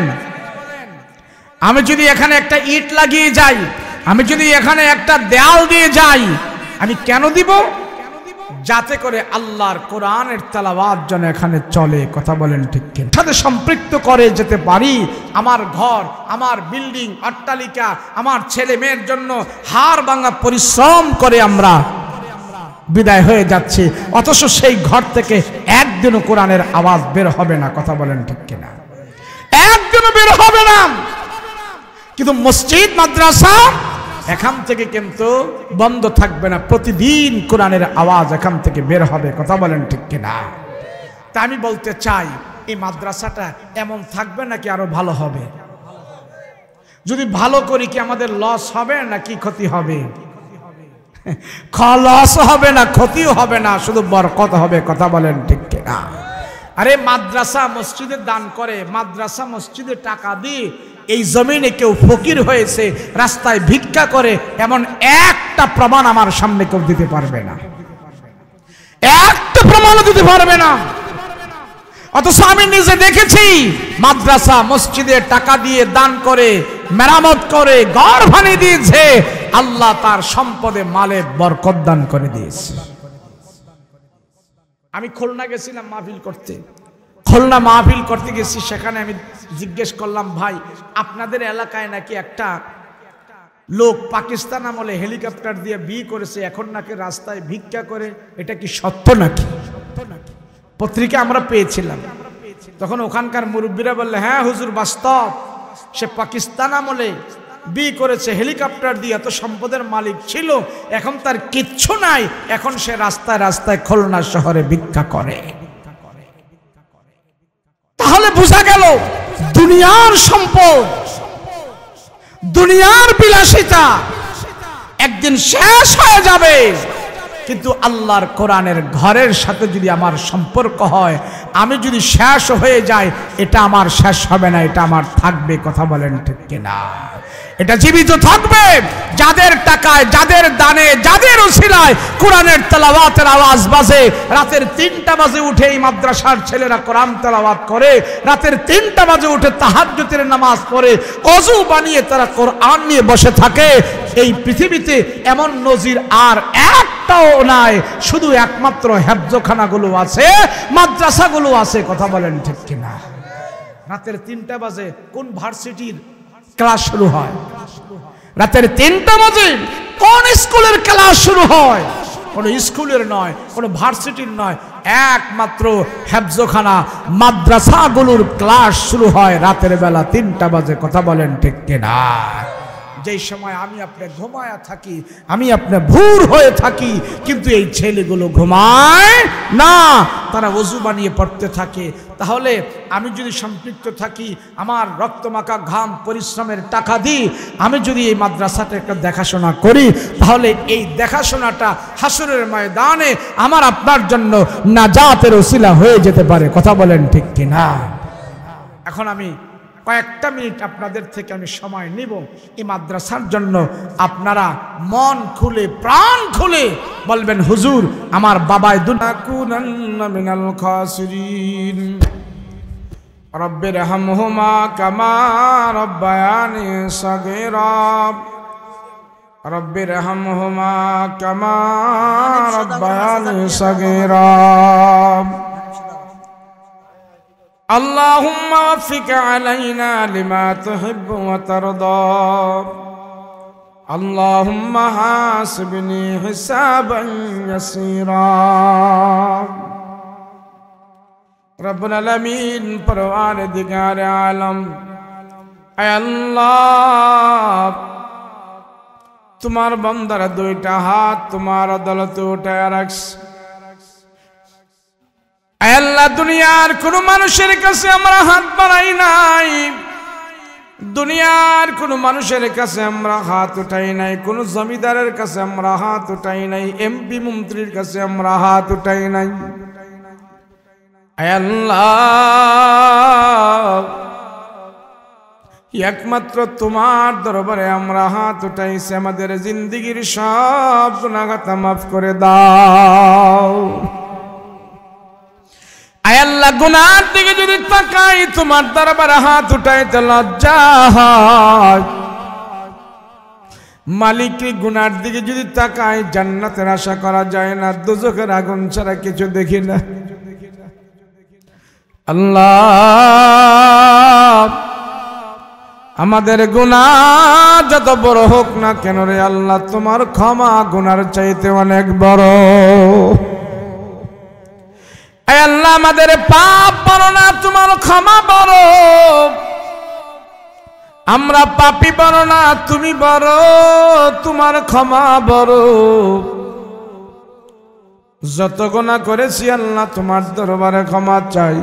আমি যদি এখানে একটা ইট লাগিয়ে যাই, আমি যদি এখানে একটা দেয়াল দিয়ে যাই, আমি কেন দিব? যাতে করে আল্লাহর কোরআনের তেলাওয়াত যেন এখানে চলে। কথা বলেন ঠিক কিনা? সাথে সম্পৃক্ত করে যেতে পারি। আমার ঘর, আমার বিল্ডিং, অট্টালিকা, আমার ছেলে মেয়ের জন্য হাড় ভাঙা পরিশ্রম করে আমরা বিদায় হয়ে যাচ্ছি, অথচ সেই ঘর থেকে একদিনও কোরআনের আওয়াজ বের হবে না। কথা বলেন ঠিক কিনা? একদিনও বের হবে না। কিন্তু মসজিদ মাদ্রাসা এখান থেকে কিন্তু বন্ধ থাকবে না, প্রতিদিন কোরআনের আওয়াজ এখান থেকে বের হবে। কথা বলেন ঠিক কিনা? তা আমি বলতে চাই, এই মাদ্রাসাটা এমন থাকবে নাকি আরো ভালো হবে? যদি ভালো করি কি আমাদের লস হবে নাকি ক্ষতি হবে? লস হবে না, ক্ষতিও হবে না, শুধু বরকত হবে। কথা বলেন ঠিক কিনা? আরে মাদ্রাসা মসজিদে দান করে, মাদ্রাসা মসজিদে টাকা দিয়ে এই জমিনে কেউ ফকির হয়েছে, রাস্তায় ভিক্ষা করে, এমন একটা প্রমাণ আমার সামনে কেউ দিতে পারবে না, একটা প্রমাণও দিতে পারবে না। অথচ আমি নিজে দেখেছি মাদ্রাসা মসজিদে টাকা দিয়ে দান করে, মেরামত করে, ঘর বানিয়ে দিয়েছে, আল্লাহ তার সম্পদে মালে বরকত দান করে দিয়েছে। আমি খুলনা গেছিলাম মাহফিল করতে, খুলনা মাহফিল করতে গেছি, সেখানে আমি জিজ্ঞেস করলাম, ভাই আপনাদের এলাকায় নাকি একটা লোক পাকিস্তান আমলে হেলিকপ্টার দিয়ে বিয়ে করেছে, এখন নাকি রাস্তায় ভিক্ষা করে, এটা কি সত্য নাকি? পত্রিকা আমরা পেয়েছিলাম। তখন ওখানকার মুরব্বীরা বললে, হ্যাঁ হুজুর বাস্তব, সে পাকিস্তান আমলে বিয়ে করেছে, হেলিকপ্টার দিয়ে, এত সম্পদের মালিক ছিল, এখন তার কিচ্ছু নাই, এখন সে রাস্তায় রাস্তায় খুলনা শহরে ভিক্ষা করে। তাহলে বোঝা গেল দুনিয়ার সম্পদ, দুনিয়ার বিলাসিতা একদিন শেষ হয়ে যাবে। কিন্তু আল্লাহর কোরআনের ঘরের সাথে যদি আমার সম্পর্ক হয়, আমি যদি শেষ হয়ে যাই, এটা আমার শেষ হবে না, এটা আমার থাকবে। কথা বলেন ঠিক কিনা? এটা জীবিত থাকবে। যাদের টাকায়, যাদের দানে, যাদের উসিলায় কোরআনের তেলাওয়াতের আওয়াজ বাজে, রাতের 3টা বাজে উঠে এই মাদ্রাসার ছেলেরা কোরআন তেলাওয়াত করে, রাতের 3টা বাজে উঠে তাহাজ্জুদের নামাজ পড়ে, ওযু বানিয়ে তারা কোরআন নিয়ে বসে থাকে, এই পৃথিবীতে এমন নজির আর একটাও নাই। শুধু একমাত্র হেফজখানাগুলো আছে, মাদ্রাসাগুলো আছে। কথা বলেন ঠিক কিনা? রাতের 3টা বাজে কোন ভার্সিটির ক্লাস শুরু হয়? রাতের 3টা বাজে কোন স্কুলের ক্লাস শুরু হয়? কোন স্কুলের নয়, কোন ভার্সিটির নয়, একমাত্র হেফজখানা মাদ্রাসাগুলোর ক্লাস শুরু হয় রাতের বেলা 3টা বাজে। কথা বলেন ঠিক কিনা? যেই সময় আমি আপনি ঘুমায়া থাকি, আমি আপনি ভোর হয়ে থাকি, কিন্তু এই ছেলেগুলো ঘুমায় না, তারা ওযু বানিয়ে পড়তে থাকে। তাহলে আমি যদি সম্পৃক্ত থাকি, আমার রক্তমাখা ঘাম পরিশ্রমের টাকা দিই, আমি যদি এই মাদ্রাসাটা একটা দেখাশোনা করি, তাহলে এই দেখাশোনাটা হাসরের ময়দানে আমার আপনার জন্য নাজাতের ওসিলা হয়ে যেতে পারে। কথা বলেন ঠিক কিনা? এখন আমি কয়েকটা মিনিট আপনাদের থেকে আমি সময় নিব এই মাদ্রাসার জন্য। আপনারা মন খুলে, প্রাণ খুলে বলবেন, হুজুর আমার বাবাই দুনাকুনান্না মিনাল খাসিরিন, রব্বিরহামহুমা কামা রব্বায়ানি সাগীরা, রব্বিরহামহুমা কামা রব্বায়ানি সাগীরা। اللهم وفق علينا لما تحب وترضى، اللهم حاسبني حسابا يسيرا। رب العالمين پروردگار عالم، اے اللہ তোমার বান্দার 2টা হাত তোমার আদালতে উঠায় রাখছ। আল্লাহ দুনিয়ার কোন মানুষের কাছে আমরা হাত বাড়াই নাই, দুনিয়ার কোন মানুষের কাছে আমরা হাত উঠাই নাই, কোন জমিদারের কাছে আমরা হাত উঠাই নাই, এমপি মন্ত্রীর কাছে আমরা হাত উঠাই নাই। আল্লাহ একমাত্র তোমার দরবারে আমরা হাত উঠাইছি, আমাদের জিন্দেগীর সব গুনাহ মাফ করে দাও। আয় আল্লাহ, গুনার দিকে যদি তাকাই, তোমার দরবারে হাত উঠাইতে লজ্জা হয়। মালিকের গুনার দিকে যদি তাকাই, জান্নাতের আশা করা যায় না, দোজখের আগুন ছাড়া কিছু দেখি না। আল্লাহ আমাদের গুনাহ যত বড় হোক না কেন রে আল্লাহ, তোমার ক্ষমা গুনার চাইতে অনেক বড়। আয় আল্লাহ আমাদের পাপ বড় না, তোমার ক্ষমা বড়। আমরা পাপী বড় না, তুমি বড়, তোমার ক্ষমা বড়। যত গুনাহ করেছি আল্লাহ তোমার দরবারে ক্ষমা চাই,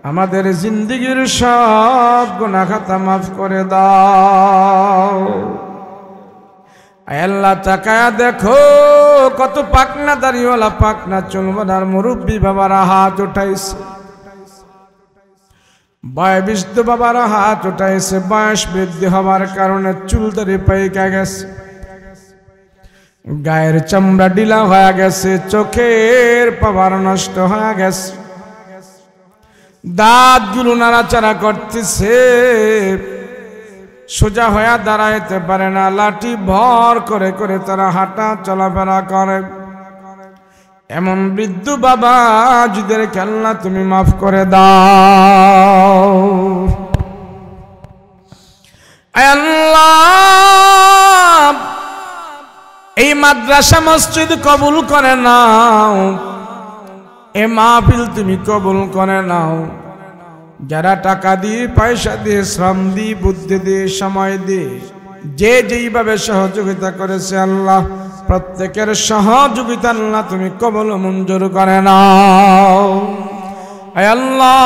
আমাদের জিন্দেগীর সব গুনাহ খাতা মাফ করে দাও। আল্লাহ তাকায়া দেখো, কত পাকনা দাড়িওয়ালা, পাকনা চুলওয়ালার মুরব্বী বাবারা হাত উঠাইছে, বয়োবৃদ্ধ বাবারা হাত উঠাইছে। বয়স বৃদ্ধি হওয়ার কারণে চুল দাড়ি পাইকা গেছে, গায়ের চামড়া ঢিলা হয়ে গেছে, চোখের পাওয়ার নষ্ট হয়ে গেছে, দাঁতগুলো নাড়াচাড়া করতেছে, সোজা হয়ে দাঁড়াইতে পারে না, লাঠি ভর করে করে তারা হাঁটা চলাফেরা করে। এমন বৃদ্ধ বাবা যাদেরকে আল্লাহ তুমি মাফ করে দাও। আল্লাহ এই মাদ্রাসা মসজিদ কবুল করে নাও, এ মাহফিল তুমি কবুল করে নাও। যারা টাকা দিয়ে, পয়সা দিয়ে, শ্রম দিয়ে, বুদ্ধি দিয়ে, সময় দিয়ে, যে যেইভাবে সহযোগিতা করেছে আল্লাহ, প্রত্যেকের সহযোগিতা আল্লাহ তুমি কবুল মঞ্জুর করে নাও। আল্লাহ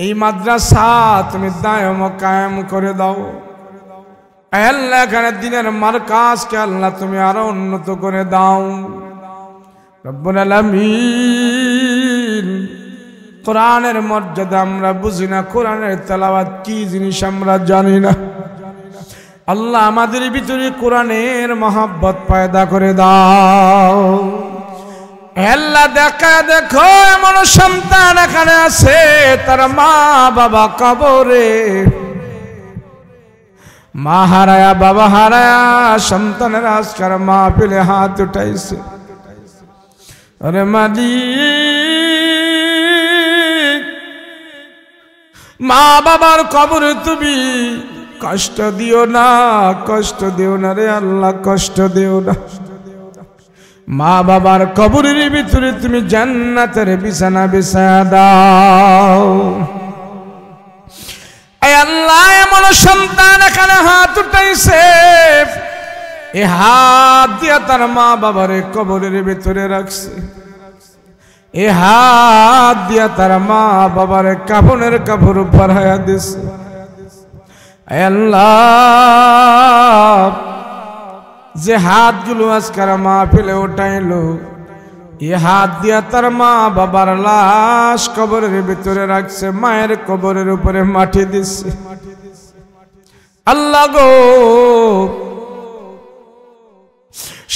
এই মাদ্রাসা তুমি দায়ম কায়েম করে দাও। আল্লাহ এখানে দিনের মারকাজকে আল্লাহ তুমি আরো উন্নত করে দাও রব্বুল আলামিন। কোরআনের মর্যাদা আমরা বুঝি না, কোরআনের তেলাওয়াত কি জিনিস আমরা জানি না। আল্লাহ আমাদের ভিতরে কোরআনের মহব্বত পয়দা করে দাও। আল্লাহ দেখো এমন সন্তান এখানে আছে তার মা বাবা কবরে, মা হারায়া বাবা হারায়া সন্তানের আজকার মা পেলে হাত উঠাইছে। আরে মালিক, মা বাবার কবরে তুমি কষ্ট দিও না, কষ্ট দিও না রে আল্লাহ, কষ্ট দিও না। মা বাবার কবরের ভিতরে তুমি জান্নাতের বিছানা বিছায়া দাও। আল্লাহ এমন সন্তান এখানে হাত উঠাইছে, এ হাত দিয়া তার মা বাবার কবরের ভিতরে রাখছে, এ হাত দিয়া তার মা বাবার কাফনের কাপড় পরাইয়া দিছে। আল্লাহ যে হাতগুলো আজকাল মা ফেলে উঠাইলো, এ হাত দিয়া তার মা বাবার লাশ কবরের ভিতরে রাখছে, মায়ের কবরের উপরে মাটি দিচ্ছে। আল্লাহ গো,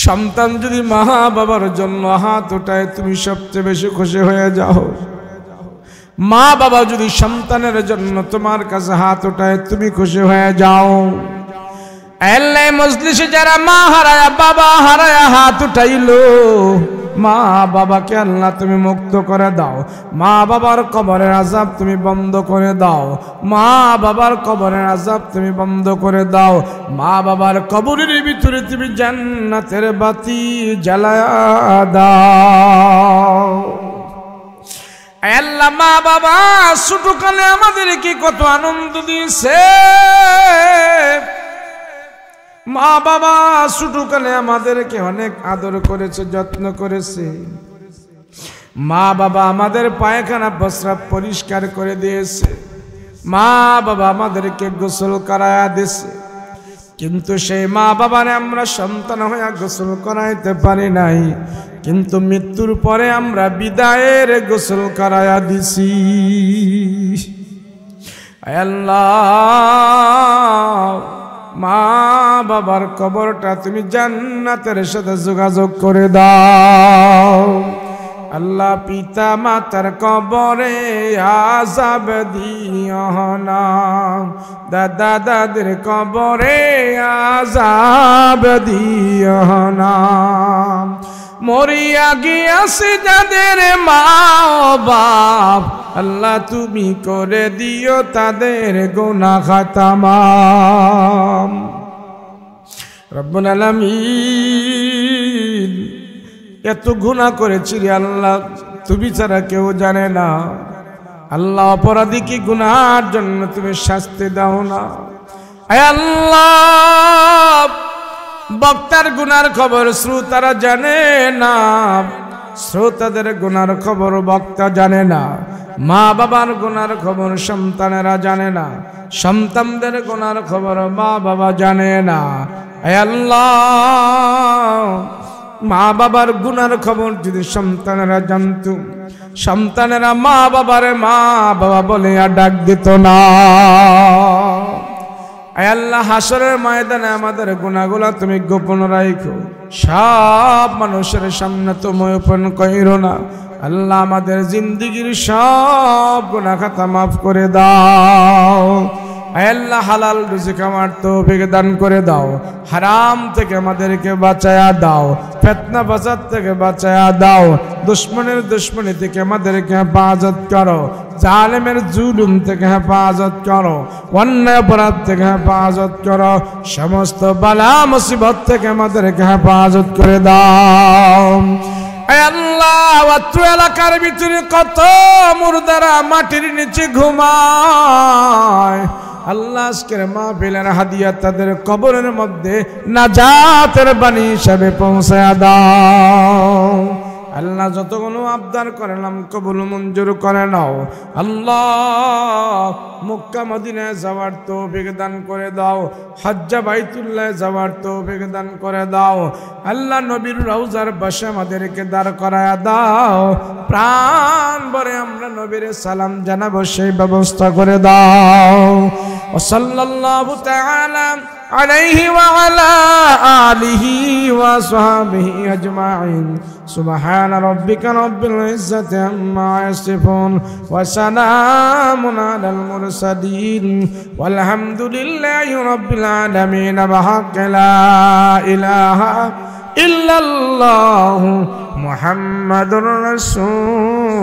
সন্তান যদি মা বাবার জন্য হাত উঠায় তুমি সবচেয়ে বেশি খুশি হয়ে যাও। মা বাবা যদি সন্তানের জন্য তোমার কাছে হাত উঠায় তুমি খুশি হয়ে যাও। আল্লাহ মজলিসে যারা মা হারায়া বাবা হারায়া হাত উঠাইলো, মা বাবাকে আল্লাহ তুমি মুক্ত করে দাও। মা বাবার কবরের আযাব তুমি বন্ধ করে দাও। মা বাবার কবরের আযাব তুমি বন্ধ করে দাও। মা বাবার কবরের ভিতরে তুমি জান্নাতের বাতি জ্বালায়া দাও। আল্লাহ মা বাবা ছোটকালে আমাদেরকে কত আনন্দ দিয়েছে, মা বাবা ছোটকালে আমাদেরকে অনেক আদর করেছে, যত্ন করেছে। মা বাবা আমাদের পায়খানা প্রস্রাব পরিষ্কার করে দিয়েছে, মা বাবা আমাদেরকে গোসল করায়া দিয়েছে। কিন্তু সেই মা বাবারে আমরা সন্তান হয়ে গোসল করাইতে পারি নাই, কিন্তু মৃত্যুর পরে আমরা বিদায়ের গোসল করায়া দিছি। আল্লাহ মা বাবার কবরটা তুমি জান্নাতের সাথে যোগাযোগ করে দাও। আল্লাহ পিতা মাতার কবরে আযাব দিও না, দাদা দাদির কবরে আযাব দিও না। মরিয়া গিয়াছে যাদের মা বাপ, আল্লাহ তুমি করে দিও তাদের গুনাহ খাতা মাফ। রব্বুল আলামিন, এত গুনাহ করেছি রে আল্লাহ, তুমি ছাড়া কেউ জানে না। আল্লাহ অপরাধীকে গুনাহের জন্য তুমি শাস্তি দাও না। আয় আল্লাহ, বক্তার গুনার খবর শ্রোতারা জানে না, শ্রোতাদের গুনার খবর বক্তা জানে না। মা বাবার গুনার খবর সন্তানেরা জানে না, সন্তানদের গুনার খবর মা বাবা জানে না। আয় আল্লাহ, মা বাবার গুনার খবর যদি সন্তানেরা জানত, সন্তানেরা মা বাবারে মা বাবা বলে আর ডাক দিত না। আয় আল্লাহ, হাসরের ময়দানে আমাদের গুনাহগুলো তুমি গোপন রাখো, সব মানুষের সামনে তুমি ওপেন কইরো না। আল্লাহ আমাদের জিন্দেগির সব গুনাহ খাতা মাফ করে দাও। আয় আল্লাহ, হালাল রিজিক আমার তৌফিক দান করে দাও। হারাম থেকে আমাদেরকে বাঁচায়া দাও, ফিতনা ফাসাদ থেকে বাঁচায়া দাও। দুশমনের দুশমনি থেকে আমাদেরকে হেফাজত করো, জালেমের জুলুম থেকে হেফাজত করো, অন্যায় অপরাধ থেকে হেফাজত করো, সমস্ত বালা মুসিবত থেকে আমাদেরকে হেফাজত করে দাও। আয় আল্লাহ, অত্র এলাকার ভিতরে কত মুর্দারা মাটির নিচে ঘুমায়, আল্লাহ আজকের মাহফিলের হাদিয়া তাদের কবরের মধ্যে নাজাতের বাণী হিসাবে পৌঁছায়া দাও। আল্লাহ যতগুলো আবদার করলাম কবুল মঞ্জুর করে নাও আল্লাহ। মক্কা মদিনায় যাওয়ার তৌফিক দান করে দাও, হজ্জা বাইতুল্লাহ যাওয়ার তৌফিক দান করে দাও আল্লাহ। নবীর রওজার পাশে আমাদেরকে দাঁড় করায়া দাও, প্রাণ ভরে আমরা নবীর সালাম জানাবো সেই ব্যবস্থা করে দাও। ও সাল্লাল্লাহু তাআলা আলাইহি ওয়া আলা আলিহি ওয়া সাহবিহি আজমাইন। সুবহান রাব্বিকা রাব্বিল ইজ্জাতি আম্মা ইয়াসিফুন ওয়া সালামুন আলাল মুরসালিন ওয়ালহামদুলিল্লাহি রাব্বিল আলামিন। বিহাক্কি লা ইলাহা ইল্লাল্লাহু মুহাম্মাদুর রাসূলুল্লাহ।